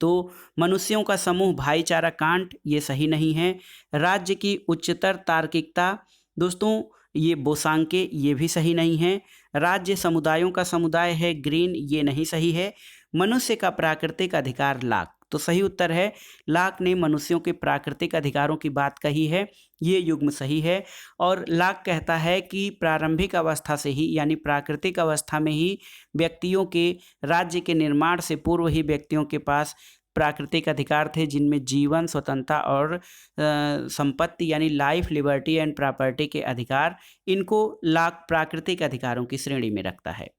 तो मनुष्यों का समूह भाईचारा कांट, ये सही नहीं है। राज्य की उच्चतर तार्किकता, दोस्तों ये बोसांके, ये भी सही नहीं है। राज्य समुदायों का समुदाय है, ग्रीन, ये नहीं सही है। मनुष्य का प्राकृतिक अधिकार लाक, तो सही उत्तर है लाक ने मनुष्यों के प्राकृतिक अधिकारों की बात कही है, ये युग्म सही है। और लाक कहता है कि प्रारंभिक अवस्था से ही यानी प्राकृतिक अवस्था में ही व्यक्तियों के राज्य के निर्माण से पूर्व ही व्यक्तियों के पास प्राकृतिक अधिकार थे, जिनमें जीवन, स्वतंत्रता और संपत्ति यानी लाइफ, लिबर्टी एंड प्रॉपर्टी के अधिकार, इनको लाक प्राकृतिक अधिकारों की श्रेणी में रखता है।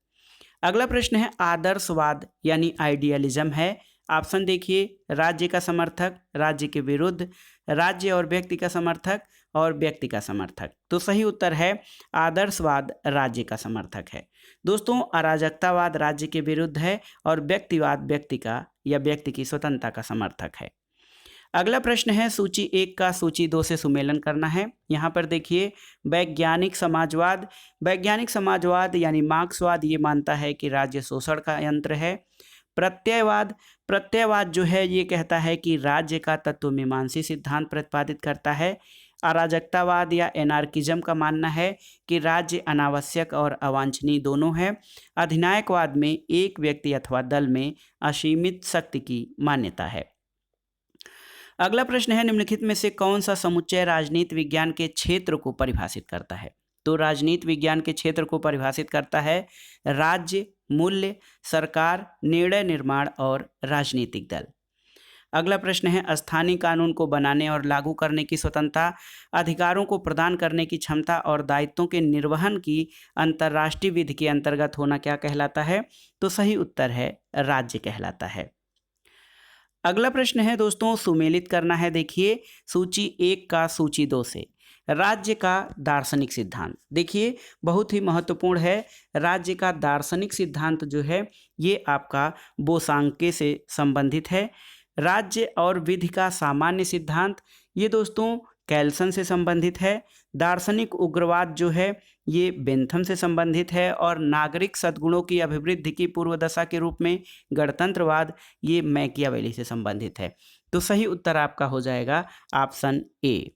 अगला प्रश्न है आदर्शवाद यानी आइडियलिज्म है। ऑप्शन देखिए, राज्य का समर्थक, राज्य के विरुद्ध, राज्य और व्यक्ति का समर्थक और व्यक्ति का समर्थक। तो सही उत्तर है आदर्शवाद राज्य का समर्थक है। दोस्तों अराजकतावाद राज्य के विरुद्ध है और व्यक्तिवाद व्यक्ति का या व्यक्ति की स्वतंत्रता का समर्थक है। अगला प्रश्न है सूची 1 का सूची 2 से सुमेलन करना है। यहाँ पर देखिए वैज्ञानिक समाजवाद, वैज्ञानिक समाजवाद यानी मार्क्सवाद ये मानता है कि राज्य शोषण का यंत्र है। प्रत्ययवाद, प्रत्ययवाद जो है ये कहता है कि राज्य का तत्वमीमांसी सिद्धांत प्रतिपादित करता है। अराजकतावाद या एनार्किज्म का मानना है कि राज्य अनावश्यक और अवांछनीय दोनों है। अधिनायकवाद में एक व्यक्ति अथवा दल में असीमित शक्ति की मान्यता है। अगला प्रश्न है निम्नलिखित में से कौन सा समुच्चय राजनीति विज्ञान के क्षेत्र को परिभाषित करता है? तो राजनीति विज्ञान के क्षेत्र को परिभाषित करता है राज्य, मूल्य, सरकार, निर्णय निर्माण और राजनीतिक दल। अगला प्रश्न है स्थानीय कानून को बनाने और लागू करने की स्वतंत्रता, अधिकारों को प्रदान करने की क्षमता और दायित्वों के निर्वहन की अंतर्राष्ट्रीय विधि के अंतर्गत होना क्या कहलाता है? तो सही उत्तर है राज्य कहलाता है। अगला प्रश्न है दोस्तों सुमेलित करना है। देखिए सूची 1 का सूची 2 से राज्य का दार्शनिक सिद्धांत, देखिए बहुत ही महत्वपूर्ण है। राज्य का दार्शनिक सिद्धांत जो है ये आपका बोसांके से संबंधित है। राज्य और विधि का सामान्य सिद्धांत ये दोस्तों कैल्सन से संबंधित है। दार्शनिक उग्रवाद जो है ये बेंथम से संबंधित है और नागरिक सद्गुणों की अभिवृद्धि की पूर्व दशा के रूप में गणतंत्रवाद ये मैकियावेली से संबंधित है। तो सही उत्तर आपका हो जाएगा ऑप्शन ए।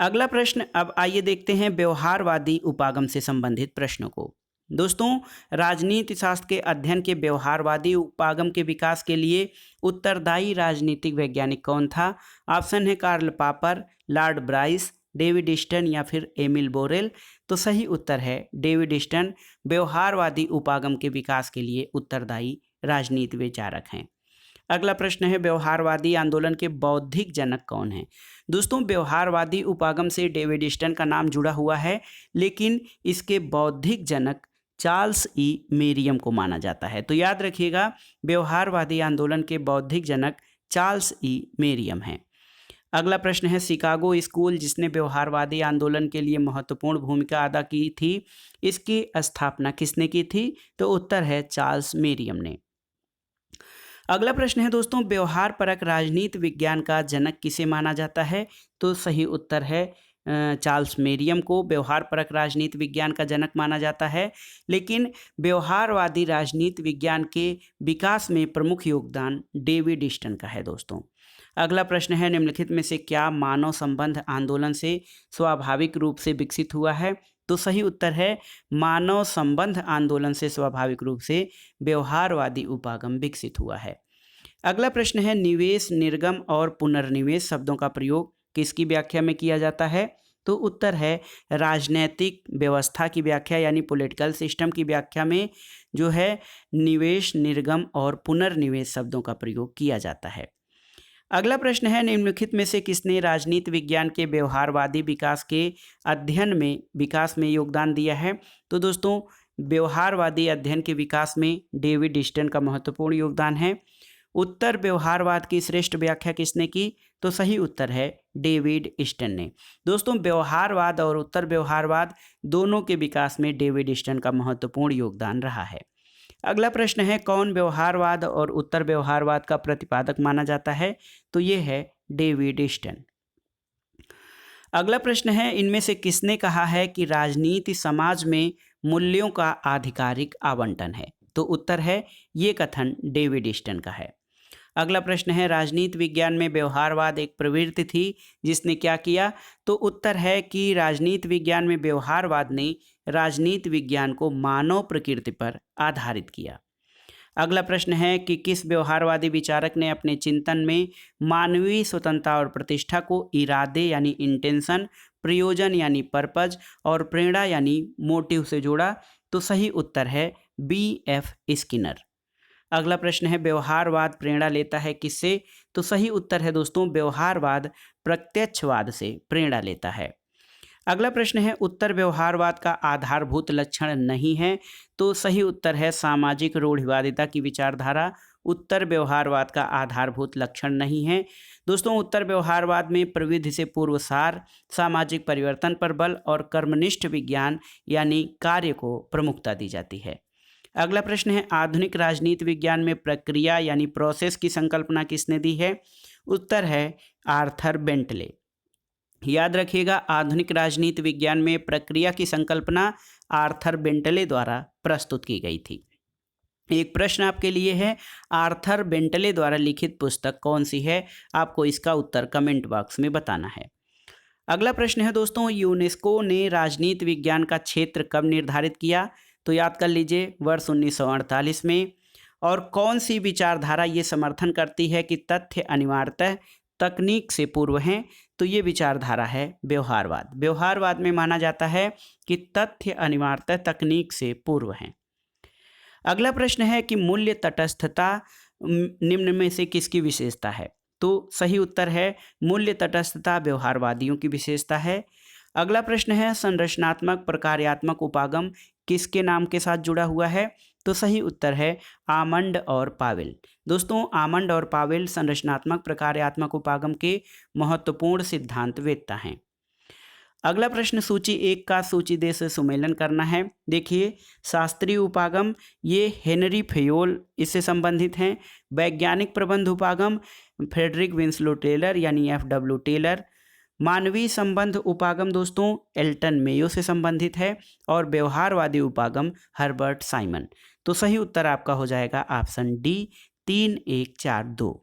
अगला प्रश्न अब आइए देखते हैं व्यवहारवादी उपागम से संबंधित प्रश्नों को। दोस्तों राजनीति शास्त्र के अध्ययन के व्यवहारवादी उपागम के विकास के लिए उत्तरदायी राजनीतिक वैज्ञानिक कौन था? ऑप्शन है कार्ल पापर, लॉर्ड ब्राइस, डेविड ईस्टन या फिर एमिल बोरेल। तो सही उत्तर है डेविड ईस्टन व्यवहारवादी उपागम के विकास के लिए उत्तरदायी राजनीति विचारक हैं। अगला प्रश्न है व्यवहारवादी आंदोलन के बौद्धिक जनक कौन हैं? दोस्तों व्यवहारवादी उपागम से डेविड ईस्टन का नाम जुड़ा हुआ है, लेकिन इसके बौद्धिक जनक चार्ल्स ई मेरियम को माना जाता है। तो याद रखिएगा व्यवहारवादी आंदोलन के बौद्धिक जनक चार्ल्स ई मेरियम हैं। अगला प्रश्न है शिकागो स्कूल जिसने व्यवहारवादी आंदोलन के लिए महत्वपूर्ण भूमिका अदा की थी, इसकी स्थापना किसने की थी? तो उत्तर है चार्ल्स मेरियम ने। अगला प्रश्न है दोस्तों व्यवहार परक राजनीति विज्ञान का जनक किसे माना जाता है? तो सही उत्तर है चार्ल्स मेरियम को व्यवहार परक राजनीति विज्ञान का जनक माना जाता है, लेकिन व्यवहारवादी राजनीति विज्ञान के विकास में प्रमुख योगदान डेविड ईस्टन का है। दोस्तों अगला प्रश्न है निम्नलिखित में से क्या मानव संबंध आंदोलन से स्वाभाविक रूप से विकसित हुआ है? तो सही उत्तर है मानव संबंध आंदोलन से स्वाभाविक रूप से व्यवहारवादी उपागम विकसित हुआ है। अगला प्रश्न है निवेश, निर्गम और पुनर्निवेश शब्दों का प्रयोग किसकी व्याख्या में किया जाता है? तो उत्तर है राजनैतिक व्यवस्था की व्याख्या यानी पॉलिटिकल सिस्टम की व्याख्या में जो है निवेश, निर्गम और पुनर्निवेश शब्दों का प्रयोग किया जाता है। अगला प्रश्न है निम्नलिखित में से किसने राजनीति विज्ञान के व्यवहारवादी विकास के अध्ययन में विकास में योगदान दिया है? तो दोस्तों व्यवहारवादी अध्ययन के विकास में डेविड ईस्टन का महत्वपूर्ण योगदान है। उत्तर व्यवहारवाद की श्रेष्ठ व्याख्या किसने की? तो सही उत्तर है डेविड ईस्टन ने। दोस्तों, व्यवहारवाद और उत्तर व्यवहारवाद दोनों के विकास में डेविड ईस्टन का महत्वपूर्ण योगदान रहा है। अगला प्रश्न है, कौन व्यवहारवाद और उत्तर व्यवहारवाद का प्रतिपादक माना जाता है? तो ये है डेविड ईस्टन। अगला प्रश्न है, इनमें से किसने कहा है कि राजनीति समाज में मूल्यों का आधिकारिक आवंटन है? तो उत्तर है ये कथन डेविड ईस्टन का है। अगला प्रश्न है, राजनीति विज्ञान में व्यवहारवाद एक प्रवृत्ति थी जिसने क्या किया? तो उत्तर है कि राजनीति विज्ञान में व्यवहारवाद ने राजनीति विज्ञान को मानव प्रकृति पर आधारित किया। अगला प्रश्न है कि किस व्यवहारवादी विचारक ने अपने चिंतन में मानवीय स्वतंत्रता और प्रतिष्ठा को इरादे यानी इंटेंशन, प्रयोजन यानी पर्पज और प्रेरणा यानी मोटिव से जोड़ा? तो सही उत्तर है B.F. स्किनर। अगला प्रश्न है, व्यवहारवाद प्रेरणा लेता है किससे? तो सही उत्तर है दोस्तों, व्यवहारवाद प्रत्यक्षवाद से प्रेरणा लेता है। अगला प्रश्न है, उत्तर व्यवहारवाद का आधारभूत लक्षण नहीं है? तो सही उत्तर है सामाजिक रूढ़िवादिता की विचारधारा उत्तर व्यवहारवाद का आधारभूत लक्षण नहीं है। दोस्तों, उत्तर व्यवहारवाद में प्रविधि से पूर्व सार, सामाजिक परिवर्तन पर बल और कर्मनिष्ठ विज्ञान यानी कार्य को प्रमुखता दी जाती है। अगला प्रश्न है, आधुनिक राजनीति विज्ञान में प्रक्रिया यानी प्रोसेस की संकल्पना किसने दी है? उत्तर है आर्थर बेंटले। याद रखिएगा, आधुनिक राजनीति विज्ञान में प्रक्रिया की संकल्पना आर्थर बेंटले द्वारा प्रस्तुत की गई थी। एक प्रश्न आपके लिए है, आर्थर बेंटले द्वारा लिखित पुस्तक कौन सी है? आपको इसका उत्तर कमेंट बॉक्स में बताना है। अगला प्रश्न है दोस्तों, यूनेस्को ने राजनीति विज्ञान का क्षेत्र कब निर्धारित किया? तो याद कर लीजिए, वर्ष 1948 में। और कौन सी विचारधारा ये समर्थन करती है कि तथ्य अनिवार्यतः तकनीक से पूर्व हैं? तो ये विचारधारा है व्यवहारवाद। व्यवहारवाद में माना जाता है कि तथ्य अनिवार्यतः तकनीक से पूर्व हैं। अगला प्रश्न है कि मूल्य तटस्थता निम्न में से किसकी विशेषता है? तो सही उत्तर है मूल्य तटस्थता व्यवहारवादियों की विशेषता है। अगला प्रश्न है, संरचनात्मक प्रकार्यात्मक उपागम किसके नाम के साथ जुड़ा हुआ है? तो सही उत्तर है आमंड और पावेल। दोस्तों, आमंड और पावेल संरचनात्मक प्रकार्यात्मक उपागम के महत्वपूर्ण सिद्धांत वेत्ता हैं। अगला प्रश्न, सूची 1 का सूची दे से सुमेलन करना है। देखिए, शास्त्रीय उपागम ये हेनरी फेयोल इससे संबंधित हैं। वैज्ञानिक प्रबंध उपागम फ्रेडरिक विंसलो टेलर यानी F.W. टेलर। मानवीय संबंध उपागम दोस्तों एल्टन मेयो से संबंधित है। और व्यवहारवादी उपागम हर्बर्ट साइमन। तो सही उत्तर आपका हो जाएगा ऑप्शन डी 3, 1, 4, 2।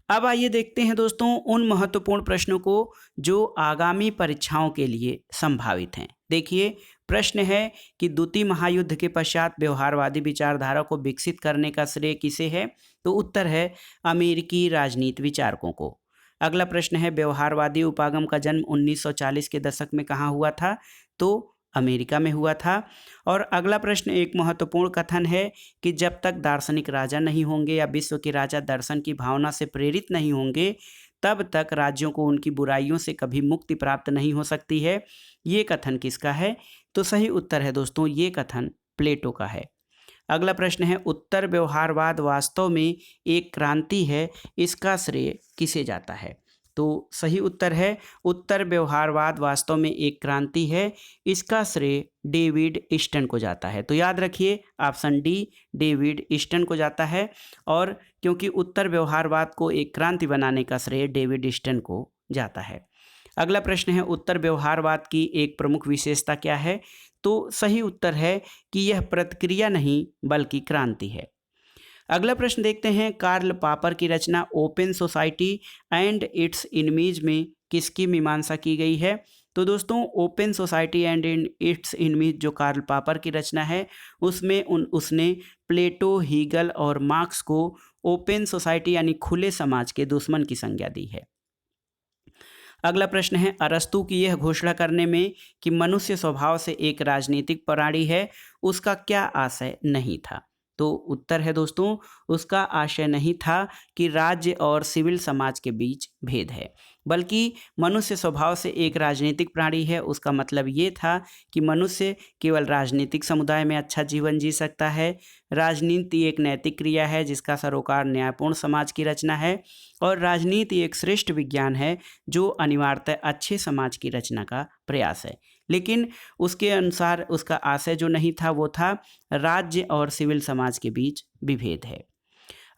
अब आइए देखते हैं दोस्तों उन महत्वपूर्ण प्रश्नों को जो आगामी परीक्षाओं के लिए संभावित हैं। देखिए, प्रश्न है कि द्वितीय महायुद्ध के पश्चात व्यवहारवादी विचारधारा को विकसित करने का श्रेय किसे है? तो उत्तर है अमेरिकी राजनीति विचारकों को। अगला प्रश्न है, व्यवहारवादी उपागम का जन्म 1940 के दशक में कहाँ हुआ था? तो अमेरिका में हुआ था। और अगला प्रश्न एक महत्वपूर्ण कथन है कि जब तक दार्शनिक राजा नहीं होंगे या विश्व के राजा दर्शन की भावना से प्रेरित नहीं होंगे, तब तक राज्यों को उनकी बुराइयों से कभी मुक्ति प्राप्त नहीं हो सकती है। ये कथन किसका है? तो सही उत्तर है दोस्तों, ये कथन प्लेटो का है। अगला प्रश्न है, उत्तर व्यवहारवाद वास्तव में एक क्रांति है, इसका श्रेय किसे जाता है? तो सही उत्तर है उत्तर व्यवहारवाद वास्तव में एक क्रांति है, इसका श्रेय डेविड ईस्टन को जाता है। तो याद रखिए ऑप्शन डी डेविड ईस्टन को जाता है। और क्योंकि उत्तर व्यवहारवाद को एक क्रांति बनाने का श्रेय डेविड ईस्टन को जाता है। अगला प्रश्न है, उत्तर व्यवहारवाद की एक प्रमुख विशेषता क्या है? तो सही उत्तर है कि यह प्रतिक्रिया नहीं बल्कि क्रांति है। अगला प्रश्न देखते हैं, कार्ल पापर की रचना ओपन सोसाइटी एंड इट्स इनमीज में किसकी मीमांसा की गई है? तो दोस्तों, ओपन सोसाइटी एंड इट्स इनमीज जो कार्ल पापर की रचना है उसमें उसने प्लेटो, हीगल और मार्क्स को ओपन सोसाइटी यानी खुले समाज के दुश्मन की संज्ञा दी है। अगला प्रश्न है, अरस्तु की यह घोषणा करने में कि मनुष्य स्वभाव से एक राजनीतिक प्राणी है, उसका क्या आशय नहीं था? तो उत्तर है दोस्तों, उसका आशय नहीं था कि राज्य और सिविल समाज के बीच भेद है। बल्कि मनुष्य स्वभाव से एक राजनीतिक प्राणी है। उसका मतलब ये था कि मनुष्य केवल राजनीतिक समुदाय में अच्छा जीवन जी सकता है। राजनीति एक नैतिक क्रिया है जिसका सरोकार न्यायपूर्ण समाज की रचना है, और राजनीति एक श्रेष्ठ विज्ञान है जो अनिवार्यतः अच्छे समाज की रचना का प्रयास है। लेकिन उसके अनुसार उसका आशय जो नहीं था वो था राज्य और सिविल समाज के बीच विभेद है।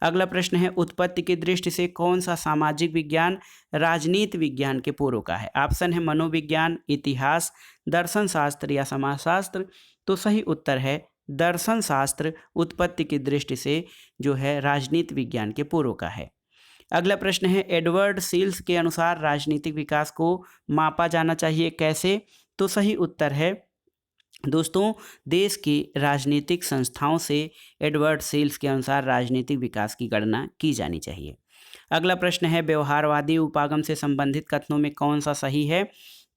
अगला प्रश्न है, उत्पत्ति की दृष्टि से कौन सा सामाजिक विज्ञान राजनीति विज्ञान के पूर्व का है? ऑप्शन है मनोविज्ञान, इतिहास, दर्शन शास्त्र या समाजशास्त्र। तो सही उत्तर है दर्शन शास्त्र उत्पत्ति की दृष्टि से जो है राजनीति विज्ञान के पूर्व का है। अगला प्रश्न है, एडवर्ड सील्स के अनुसार राजनीतिक विकास को मापा जाना चाहिए कैसे? तो सही उत्तर है दोस्तों देश की राजनीतिक संस्थाओं से एडवर्ड सील्स के अनुसार राजनीतिक विकास की गणना की जानी चाहिए। अगला प्रश्न है, व्यवहारवादी उपागम से संबंधित कथनों में कौन सा सही है?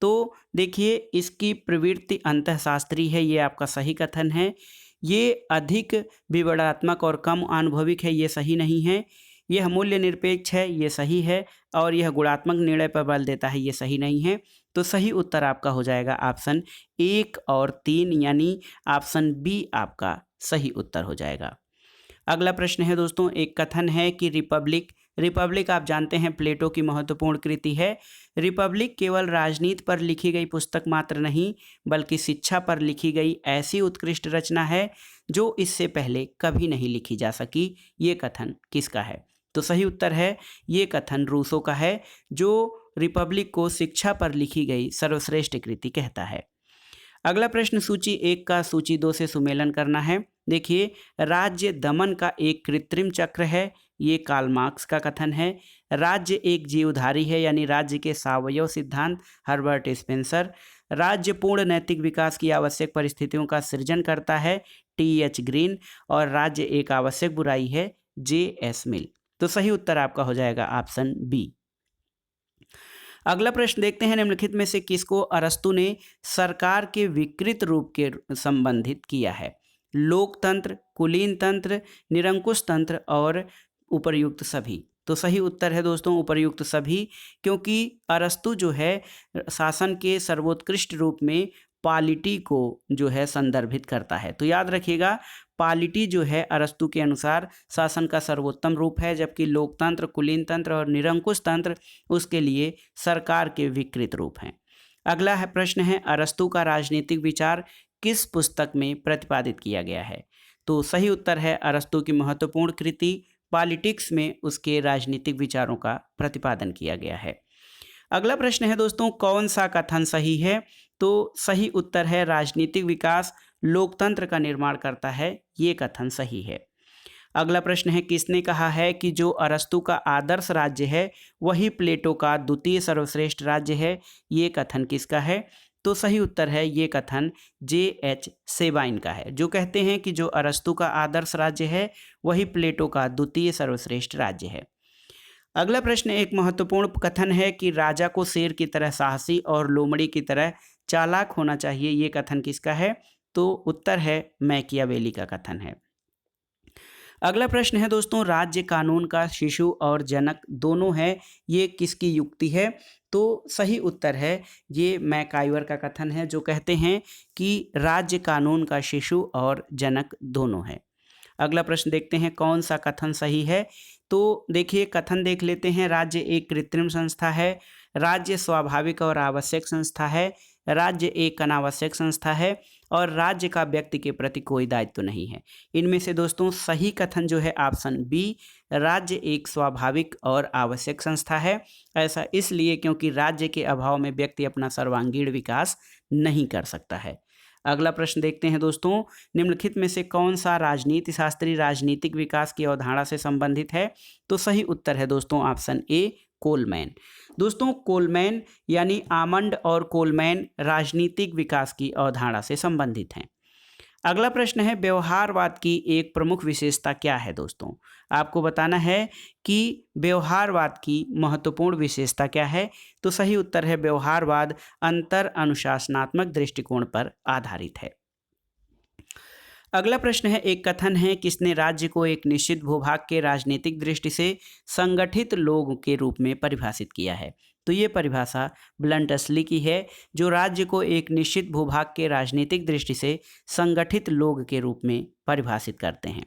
तो देखिए इसकी प्रवृत्ति अंतःशास्त्रीय है, ये आपका सही कथन है। ये अधिक विवरणात्मक और कम अनुभविक है, ये सही नहीं है। यह मूल्य निरपेक्ष है, ये सही है। और यह गुणात्मक निर्णय पर बल देता है, ये सही नहीं है। तो सही उत्तर आपका हो जाएगा ऑप्शन 1 और 3, यानी ऑप्शन बी आपका सही उत्तर हो जाएगा। अगला प्रश्न है दोस्तों, एक कथन है कि रिपब्लिक आप जानते हैं प्लेटो की महत्वपूर्ण कृति है। रिपब्लिक केवल राजनीति पर लिखी गई पुस्तक मात्र नहीं बल्कि शिक्षा पर लिखी गई ऐसी उत्कृष्ट रचना है जो इससे पहले कभी नहीं लिखी जा सकी। ये कथन किसका है? तो सही उत्तर है ये कथन रूसो का है, जो रिपब्लिक को शिक्षा पर लिखी गई सर्वश्रेष्ठ कृति कहता है। अगला प्रश्न सूची 1 का सूची 2 से सुमेलन करना है। देखिए, राज्य दमन का एक कृत्रिम चक्र है, ये कार्ल मार्क्स का कथन है। राज्य एक जीवधारी है, यानी राज्य के सावयव सिद्धांत हर्बर्ट स्पेंसर। राज्य पूर्ण नैतिक विकास की आवश्यक परिस्थितियों का सृजन करता है, टी.एच. ग्रीन। और राज्य एक आवश्यक बुराई है, जे.एस. मिल। तो सही उत्तर आपका हो जाएगा ऑप्शन बी। अगला प्रश्न देखते हैं, निम्नलिखित में से किसको अरस्तु ने सरकार के विकृत रूप के संबंधित किया है? लोकतंत्र, कुलीन तंत्र, निरंकुश तंत्र और उपर्युक्त सभी। तो सही उत्तर है दोस्तों उपर्युक्त सभी, क्योंकि अरस्तु जो है शासन के सर्वोत्कृष्ट रूप में पॉलिटी को जो है संदर्भित करता है। तो याद रखिएगा, पॉलिटी जो है अरस्तु के अनुसार शासन का सर्वोत्तम रूप है, जबकि लोकतंत्र, कुलीन तंत्र और निरंकुश तंत्र उसके लिए सरकार के विकृत रूप हैं। अगला है प्रश्न है, अरस्तु का राजनीतिक विचार किस पुस्तक में प्रतिपादित किया गया है? तो सही उत्तर है अरस्तु की महत्वपूर्ण कृति पॉलिटिक्स में उसके राजनीतिक विचारों का प्रतिपादन किया गया है। अगला प्रश्न है दोस्तों, कौन सा कथन सही है? तो सही उत्तर है राजनीतिक विकास लोकतंत्र का निर्माण करता है, ये कथन सही है। अगला प्रश्न है, किसने कहा है कि जो अरस्तु का आदर्श राज्य है वही प्लेटो का द्वितीय सर्वश्रेष्ठ राज्य है? ये कथन किसका है? तो सही उत्तर है ये कथन जे.एच. सेबाइन का है, जो कहते हैं कि जो अरस्तु का आदर्श राज्य है वही प्लेटो का द्वितीय सर्वश्रेष्ठ राज्य है। अगला प्रश्न एक महत्वपूर्ण कथन है कि राजा को शेर की तरह साहसी और लोमड़ी की तरह चालाक होना चाहिए, ये कथन किसका है? तो उत्तर है मैकियावेली का कथन है। अगला प्रश्न है दोस्तों, राज्य कानून का शिशु और जनक दोनों है, ये किसकी युक्ति है? तो सही उत्तर है ये मैकाइवर का कथन है, जो कहते हैं कि राज्य कानून का शिशु और जनक दोनों है। अगला प्रश्न देखते हैं कौन सा कथन सही है? तो देखिए कथन देख लेते हैं, राज्य एक कृत्रिम संस्था है, राज्य स्वाभाविक और आवश्यक संस्था है, राज्य एक अनावश्यक संस्था है और राज्य का व्यक्ति के प्रति कोई दायित्व नहीं है। इनमें से दोस्तों सही कथन जो है ऑप्शन बी, राज्य एक स्वाभाविक और आवश्यक संस्था है। ऐसा इसलिए क्योंकि राज्य के अभाव में व्यक्ति अपना सर्वांगीण विकास नहीं कर सकता है। अगला प्रश्न देखते हैं दोस्तों, निम्नलिखित में से कौन सा राजनीति शास्त्री राजनीतिक विकास की अवधारणा से संबंधित है? तो सही उत्तर है दोस्तों ऑप्शन ए, कोलमैन। दोस्तों कोलमैन यानी आमंड और कोलमैन राजनीतिक विकास की अवधारणा से संबंधित हैं। अगला प्रश्न है, व्यवहारवाद की एक प्रमुख विशेषता क्या है? दोस्तों आपको बताना है कि व्यवहारवाद की महत्वपूर्ण विशेषता क्या है। तो सही उत्तर है व्यवहारवाद अंतर अनुशासनात्मक दृष्टिकोण पर आधारित है। अगला प्रश्न है, एक कथन है किसने राज्य को एक निश्चित भूभाग के राजनीतिक दृष्टि से संगठित लोग के रूप में परिभाषित किया है? तो ये परिभाषा ब्लंटसली की है, जो राज्य को एक निश्चित भूभाग के राजनीतिक दृष्टि से संगठित लोग के रूप में परिभाषित करते हैं।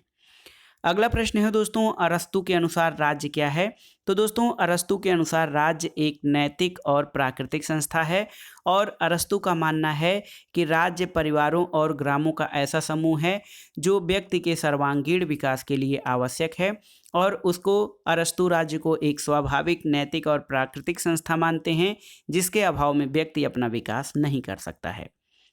अगला प्रश्न है दोस्तों, अरस्तू के अनुसार राज्य क्या है? तो दोस्तों अरस्तू के अनुसार राज्य एक नैतिक और प्राकृतिक संस्था है और अरस्तू का मानना है कि राज्य परिवारों और ग्रामों का ऐसा समूह है जो व्यक्ति के सर्वांगीण विकास के लिए आवश्यक है और उसको अरस्तू राज्य को एक स्वाभाविक नैतिक और प्राकृतिक संस्था मानते हैं जिसके अभाव में व्यक्ति अपना विकास नहीं कर सकता है।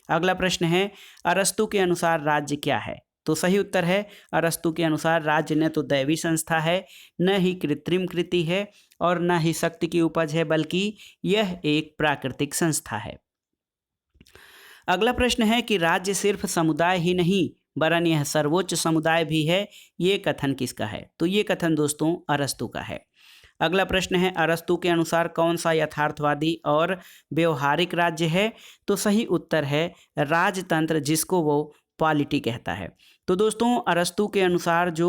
अगला प्रश्न है, अरस्तू के अनुसार राज्य क्या है? तो सही उत्तर है, अरस्तू के अनुसार राज्य न तो दैवी संस्था है, न ही कृत्रिम कृति है और न ही शक्ति की उपज है, बल्कि यह एक प्राकृतिक संस्था है। अगला प्रश्न है कि राज्य सिर्फ समुदाय ही नहीं वरन यह सर्वोच्च समुदाय भी है, ये कथन किसका है? तो ये कथन दोस्तों अरस्तू का है। अगला प्रश्न है, अरस्तू के अनुसार कौन सा यथार्थवादी और व्यवहारिक राज्य है? तो सही उत्तर है राजतंत्र, जिसको वो पॉलिटी कहता है। तो दोस्तों अरस्तू के अनुसार जो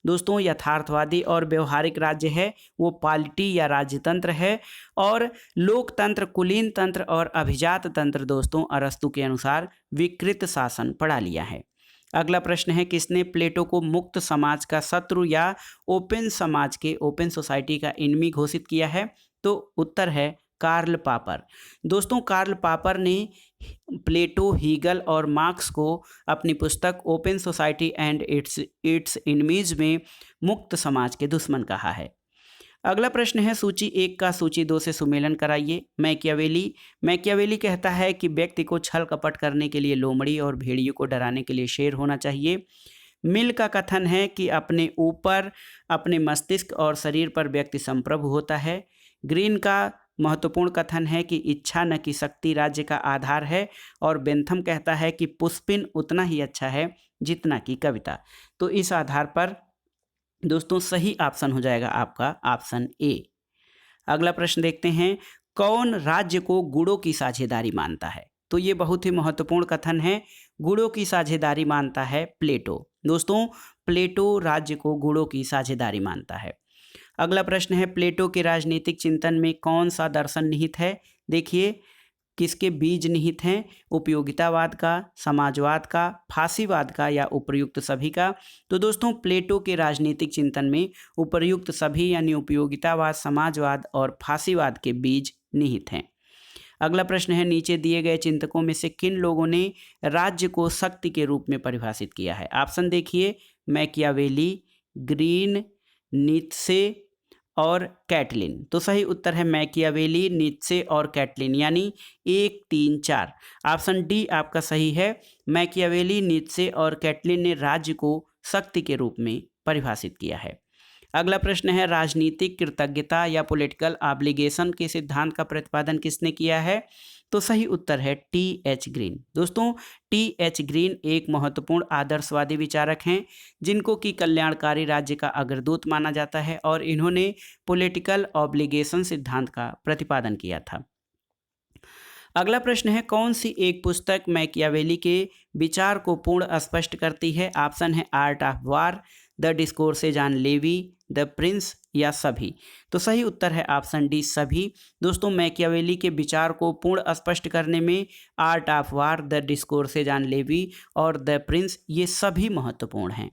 दोस्तों यथार्थवादी और व्यवहारिक राज्य है वो पॉलिटी या राजतंत्र है और लोकतंत्र, कुलीन तंत्र और अभिजात तंत्र दोस्तों अरस्तू के अनुसार विकृत शासन पढ़ा लिया है। अगला प्रश्न है, किसने प्लेटो को मुक्त समाज का शत्रु या ओपन समाज के, ओपन सोसाइटी का इनमी घोषित किया है? तो उत्तर है कार्ल पापर। दोस्तों कार्ल पापर ने प्लेटो, हीगल और मार्क्स को अपनी पुस्तक ओपन सोसाइटी एंड इट्स इनमीज में मुक्त समाज के दुश्मन कहा है। अगला प्रश्न है, सूची 1 का सूची 2 से सुमेलन कराइए। मैकियावेली कहता है कि व्यक्ति को छल कपट करने के लिए लोमड़ी और भेड़ियों को डराने के लिए शेर होना चाहिए। मिल का कथन है कि अपने ऊपर, अपने मस्तिष्क और शरीर पर व्यक्ति संप्रभु होता है। ग्रीन का महत्वपूर्ण कथन है कि इच्छा न कि शक्ति राज्य का आधार है और बेंथम कहता है कि पुष्पिन उतना ही अच्छा है जितना कि कविता। तो इस आधार पर दोस्तों सही ऑप्शन हो जाएगा आपका ऑप्शन ए। अगला प्रश्न देखते हैं, कौन राज्य को गुणों की साझेदारी मानता है? तो ये बहुत ही महत्वपूर्ण कथन है, गुणों की साझेदारी मानता है प्लेटो। दोस्तों प्लेटो राज्य को गुणों की साझेदारी मानता है। अगला प्रश्न है, प्लेटो के राजनीतिक चिंतन में कौन सा दर्शन निहित है? देखिए किसके बीज निहित हैं? उपयोगितावाद का, समाजवाद का, फांसीवाद का या उपर्युक्त सभी का? तो दोस्तों प्लेटो के राजनीतिक चिंतन में उपर्युक्त सभी यानी उपयोगितावाद, समाजवाद और फांसीवाद के बीज निहित हैं। अगला प्रश्न है, नीचे दिए गए चिंतकों में से किन लोगों ने राज्य को शक्ति के रूप में परिभाषित किया है? ऑप्शन देखिए, मैकियावेली, ग्रीन, नीत्शे और कैटलिन। तो सही उत्तर है मैकियावेली, नीत्शे और कैटलिन, यानी 1, 3, 4। ऑप्शन डी आपका सही है। मैकियावेली, नीत्शे और कैटलिन ने राज्य को शक्ति के रूप में परिभाषित किया है। अगला प्रश्न है, राजनीतिक कृतज्ञता या पॉलिटिकल ऑब्लिगेशन के सिद्धांत का प्रतिपादन किसने किया है? तो सही उत्तर है टी.एच. ग्रीन। दोस्तों टी.एच. ग्रीन एक महत्वपूर्ण आदर्शवादी विचारक हैं जिनको कि कल्याणकारी राज्य का अग्रदूत माना जाता है और इन्होंने पॉलिटिकल ऑब्लिगेशन सिद्धांत का प्रतिपादन किया था। अगला प्रश्न है, कौन सी एक पुस्तक मैकियावेली के विचार को पूर्ण स्पष्ट करती है? ऑप्शन है Art of War, the Discourses on Livy, the Prince या सभी। तो सही उत्तर है ऑप्शन डी सभी। दोस्तों मैकियावेली के विचार को पूर्ण स्पष्ट करने में Art of War, the Discourses on Livy और द प्रिंस ये सभी महत्वपूर्ण हैं।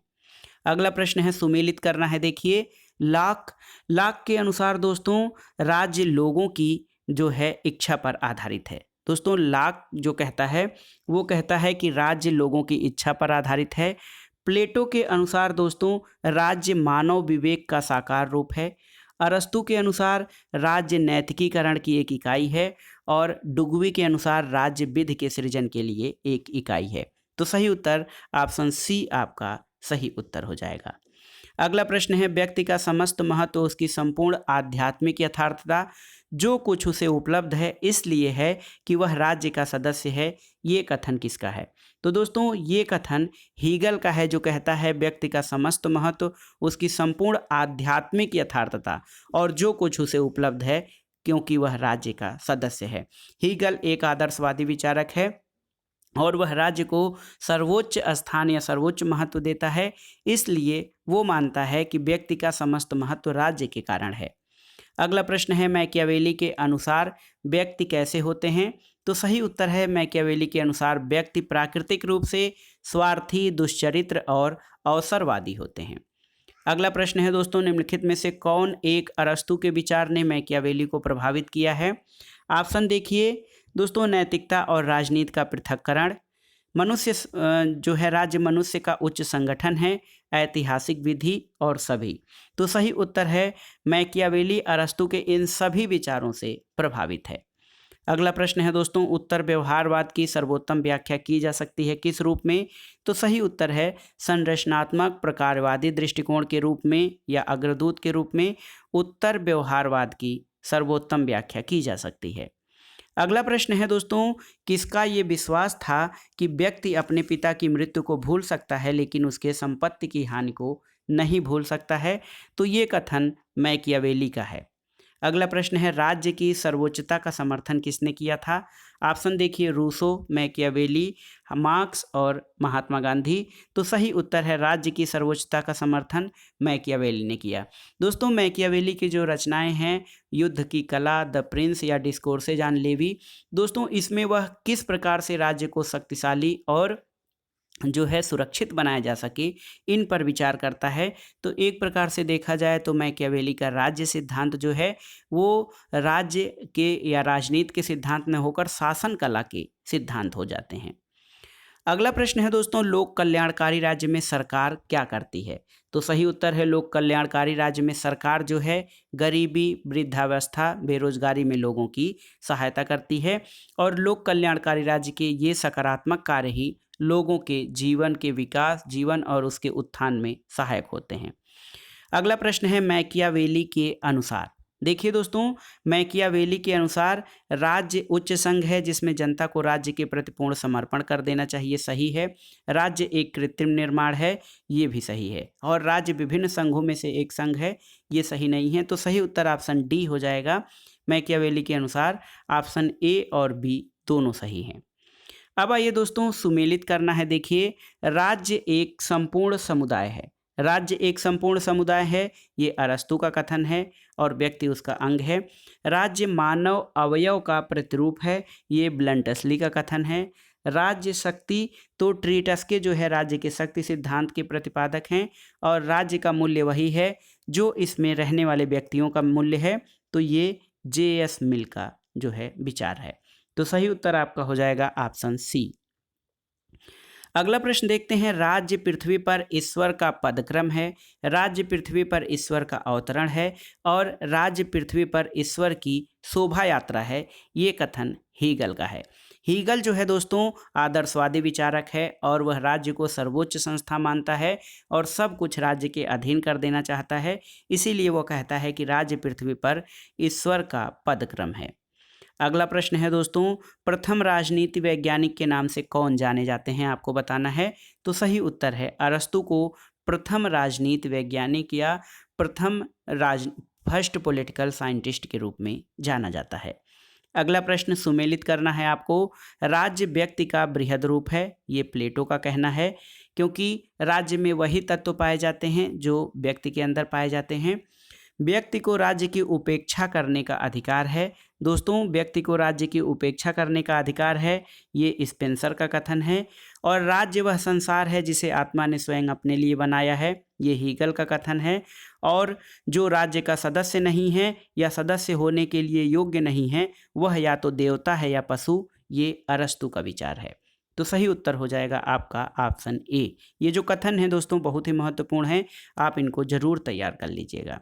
अगला प्रश्न है, सुमेलित करना है। देखिए लॉक के अनुसार दोस्तों राज्य लोगों की जो है इच्छा पर आधारित है। दोस्तों लॉक जो कहता है वो कहता है कि राज्य लोगों की इच्छा पर आधारित है। प्लेटो के अनुसार दोस्तों राज्य मानव विवेक का साकार रूप है। अरस्तु के अनुसार राज्य नैतिकीकरण की एक इकाई है और डुगवी के अनुसार राज्य विधि के सृजन के लिए एक इकाई है। तो सही उत्तर ऑप्शन सी आपका सही उत्तर हो जाएगा। अगला प्रश्न है, व्यक्ति का समस्त महत्व उसकी संपूर्ण आध्यात्मिक यथार्थता जो कुछ उसे उपलब्ध है इसलिए है कि वह राज्य का सदस्य है, ये कथन किसका है? तो दोस्तों ये कथन हीगल का है जो कहता है व्यक्ति का समस्त महत्व उसकी संपूर्ण आध्यात्मिक यथार्थता और जो कुछ उसे उपलब्ध है क्योंकि वह राज्य का सदस्य है। हीगल एक आदर्शवादी विचारक है और वह राज्य को सर्वोच्च स्थान या सर्वोच्च महत्व देता है, इसलिए वो मानता है कि व्यक्ति का समस्त महत्व राज्य के कारण है। अगला प्रश्न है मैकियावेली के अनुसार व्यक्ति कैसे होते हैं? तो सही उत्तर है मैकियावेली के अनुसार व्यक्ति प्राकृतिक रूप से स्वार्थी, दुष्चरित्र और अवसरवादी होते हैं। अगला प्रश्न है दोस्तों, निम्नलिखित में से कौन एक अरस्तू के विचार ने मैकियावेली को प्रभावित किया है? ऑप्शन देखिए दोस्तों, नैतिकता और राजनीति का पृथक्करण, मनुष्य जो है राज्य मनुष्य का उच्च संगठन है, ऐतिहासिक विधि और सभी। तो सही उत्तर है मैकियावेली अरस्तू के इन सभी विचारों से प्रभावित है। अगला प्रश्न है दोस्तों, उत्तर व्यवहारवाद की सर्वोत्तम व्याख्या की जा सकती है किस रूप में? तो सही उत्तर है संरचनात्मक प्रकारवादी दृष्टिकोण के रूप में या अग्रदूत के रूप में उत्तर व्यवहारवाद की सर्वोत्तम व्याख्या की जा सकती है। अगला प्रश्न है दोस्तों, किसका ये विश्वास था कि व्यक्ति अपने पिता की मृत्यु को भूल सकता है लेकिन उसके संपत्ति की हानि को नहीं भूल सकता है? तो ये कथन मैकियावेली का है। अगला प्रश्न है, राज्य की सर्वोच्चता का समर्थन किसने किया था? ऑप्शन देखिए, रूसो, मैकियावेली, मार्क्स और महात्मा गांधी। तो सही उत्तर है राज्य की सर्वोच्चता का समर्थन मैकियावेली ने किया। दोस्तों मैकियावेली की जो रचनाएं हैं, युद्ध की कला, द प्रिंस या डिस्कोर्सेज ऑन लेवी, दोस्तों इसमें वह किस प्रकार से राज्य को शक्तिशाली और जो है सुरक्षित बनाया जा सके, इन पर विचार करता है। तो एक प्रकार से देखा जाए तो मैकियावेली का राज्य सिद्धांत जो है वो राज्य के या राजनीति के सिद्धांत न होकर शासन कला के सिद्धांत हो जाते हैं। अगला प्रश्न है दोस्तों, लोक कल्याणकारी राज्य में सरकार क्या करती है? तो सही उत्तर है लोक कल्याणकारी राज्य में सरकार जो है गरीबी, वृद्धावस्था, बेरोजगारी में लोगों की सहायता करती है और लोक कल्याणकारी राज्य के ये सकारात्मक कार्य ही लोगों के जीवन के विकास, जीवन और उसके उत्थान में सहायक होते हैं। अगला प्रश्न है मैकियावेली के अनुसार, देखिए दोस्तों मैकियावेली के अनुसार राज्य उच्च संघ है जिसमें जनता को राज्य के प्रति पूर्ण समर्पण कर देना चाहिए, सही है। राज्य एक कृत्रिम निर्माण है, ये भी सही है। और राज्य विभिन्न संघों में से एक संघ है, ये सही नहीं है। तो सही उत्तर ऑप्शन डी हो जाएगा। मैकियावेली के अनुसार ऑप्शन ए और बी दोनों सही हैं। अब आइए दोस्तों सुमेलित करना है। देखिए राज्य एक संपूर्ण समुदाय है, राज्य एक संपूर्ण समुदाय है, ये अरस्तू का कथन है और व्यक्ति उसका अंग है। राज्य मानव अवयव का प्रतिरूप है, ये ब्लंटसली का कथन है। राज्य शक्ति, तो ट्रीटस्के जो है राज्य के शक्ति सिद्धांत के प्रतिपादक हैं और राज्य का मूल्य वही है जो इसमें रहने वाले व्यक्तियों का मूल्य है। तो ये J.S. मिल का जो है विचार है। तो सही उत्तर आपका हो जाएगा ऑप्शन सी। अगला प्रश्न देखते हैं, राज्य पृथ्वी पर ईश्वर का पदक्रम है, राज्य पृथ्वी पर ईश्वर का अवतरण है और राज्य पृथ्वी पर ईश्वर की शोभा यात्रा है, ये कथन हीगल का है। हीगल जो है दोस्तों आदर्शवादी विचारक है और वह राज्य को सर्वोच्च संस्था मानता है और सब कुछ राज्य के अधीन कर देना चाहता है। इसीलिए वो कहता है कि राज्य पृथ्वी पर ईश्वर का पदक्रम है। अगला प्रश्न है दोस्तों, प्रथम राजनीति वैज्ञानिक के नाम से कौन जाने जाते हैं, आपको बताना है। तो सही उत्तर है अरस्तू को प्रथम राजनीति वैज्ञानिक या फर्स्ट पॉलिटिकल साइंटिस्ट के रूप में जाना जाता है। अगला प्रश्न सुमेलित करना है आपको, राज्य व्यक्ति का बृहद रूप है, ये प्लेटो का कहना है क्योंकि राज्य में वही तत्व पाए जाते हैं जो व्यक्ति के अंदर पाए जाते हैं। व्यक्ति को राज्य की उपेक्षा करने का अधिकार है, दोस्तों व्यक्ति को राज्य की उपेक्षा करने का अधिकार है, ये स्पेंसर का कथन है। और राज्य वह संसार है जिसे आत्मा ने स्वयं अपने लिए बनाया है, ये हीगल का कथन है। और जो राज्य का सदस्य नहीं है या सदस्य होने के लिए योग्य नहीं है वह या तो देवता है या पशु, ये अरस्तू का विचार है। तो सही उत्तर हो जाएगा आपका ऑप्शन ए। ये जो कथन है दोस्तों बहुत ही महत्वपूर्ण है, आप इनको जरूर तैयार कर लीजिएगा।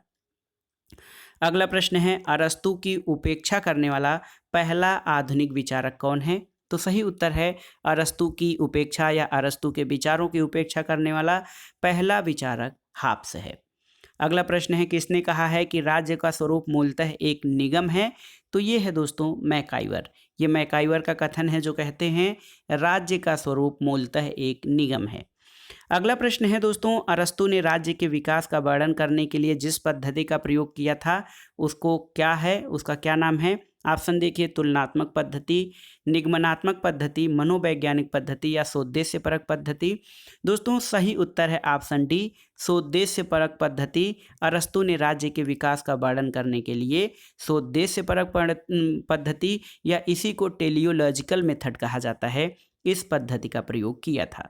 अगला प्रश्न है, अरस्तू की उपेक्षा करने वाला पहला आधुनिक विचारक कौन है? तो सही उत्तर है अरस्तू की उपेक्षा या अरस्तू के विचारों की उपेक्षा करने वाला पहला विचारक हाब्स है। अगला प्रश्न है, किसने कहा है कि राज्य का स्वरूप मूलतः एक निगम है? तो ये है दोस्तों मैकाइवर। ये मैकाइवर का कथन है जो कहते हैं राज्य का स्वरूप मूलतः एक निगम है। अगला प्रश्न है दोस्तों, अरस्तू ने राज्य के विकास का वर्णन करने के लिए जिस पद्धति का प्रयोग किया था उसको क्या है, उसका क्या नाम है? ऑप्शन देखिए तुलनात्मक पद्धति, निगमनात्मक पद्धति, मनोवैज्ञानिक पद्धति या सोद्देश्यपरक पद्धति। दोस्तों सही उत्तर है ऑप्शन डी, सोद्देश्यपरक पद्धति। अरस्तु ने राज्य के विकास का वर्णन करने के लिए सोद्देश्यपरक पद्धति या इसी को टेलियोलॉजिकल मेथड कहा जाता है, इस पद्धति का प्रयोग किया था।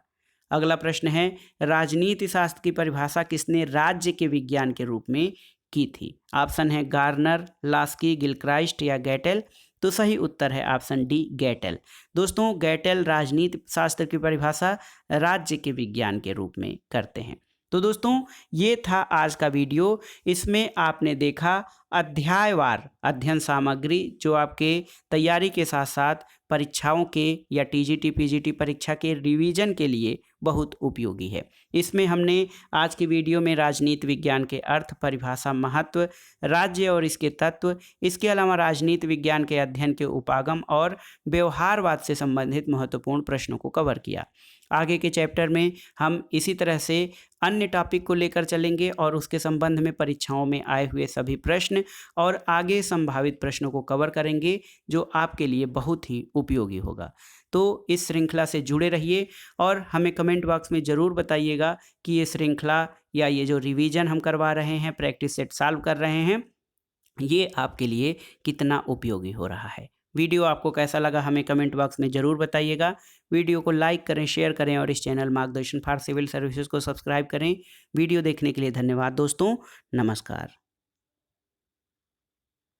अगला प्रश्न है, राजनीति शास्त्र की परिभाषा किसने राज्य के विज्ञान के रूप में की थी? ऑप्शन है गार्नर, लास्की, गिलक्राइस्ट या गैटेल। तो सही उत्तर है ऑप्शन डी, गैटेल। दोस्तों गैटेल राजनीति शास्त्र की परिभाषा राज्य के विज्ञान के रूप में करते हैं। तो दोस्तों ये था आज का वीडियो। इसमें आपने देखा अध्यायवार अध्ययन सामग्री जो आपके तैयारी के साथ साथ परीक्षाओं के या टीजीटी पीजीटी परीक्षा के रिवीजन के लिए बहुत उपयोगी है। इसमें हमने आज की वीडियो में राजनीति विज्ञान के अर्थ, परिभाषा, महत्व, राज्य और इसके तत्व, इसके अलावा राजनीति विज्ञान के अध्ययन के उपागम और व्यवहारवाद से संबंधित महत्वपूर्ण प्रश्नों को कवर किया। आगे के चैप्टर में हम इसी तरह से अन्य टॉपिक को लेकर चलेंगे और उसके संबंध में परीक्षाओं में आए हुए सभी प्रश्न और आगे संभावित प्रश्नों को कवर करेंगे जो आपके लिए बहुत ही उपयोगी होगा। तो इस श्रृंखला से जुड़े रहिए और हमें कमेंट बॉक्स में ज़रूर बताइएगा कि ये श्रृंखला या ये जो रिवीजन हम करवा रहे हैं, प्रैक्टिस सेट सॉल्व कर रहे हैं, ये आपके लिए कितना उपयोगी हो रहा है। वीडियो आपको कैसा लगा हमें कमेंट बॉक्स में ज़रूर बताइएगा। वीडियो को लाइक करें, शेयर करें और इस चैनल मार्गदर्शन फॉर सिविल सर्विसेज को सब्सक्राइब करें। वीडियो देखने के लिए धन्यवाद दोस्तों। नमस्कार।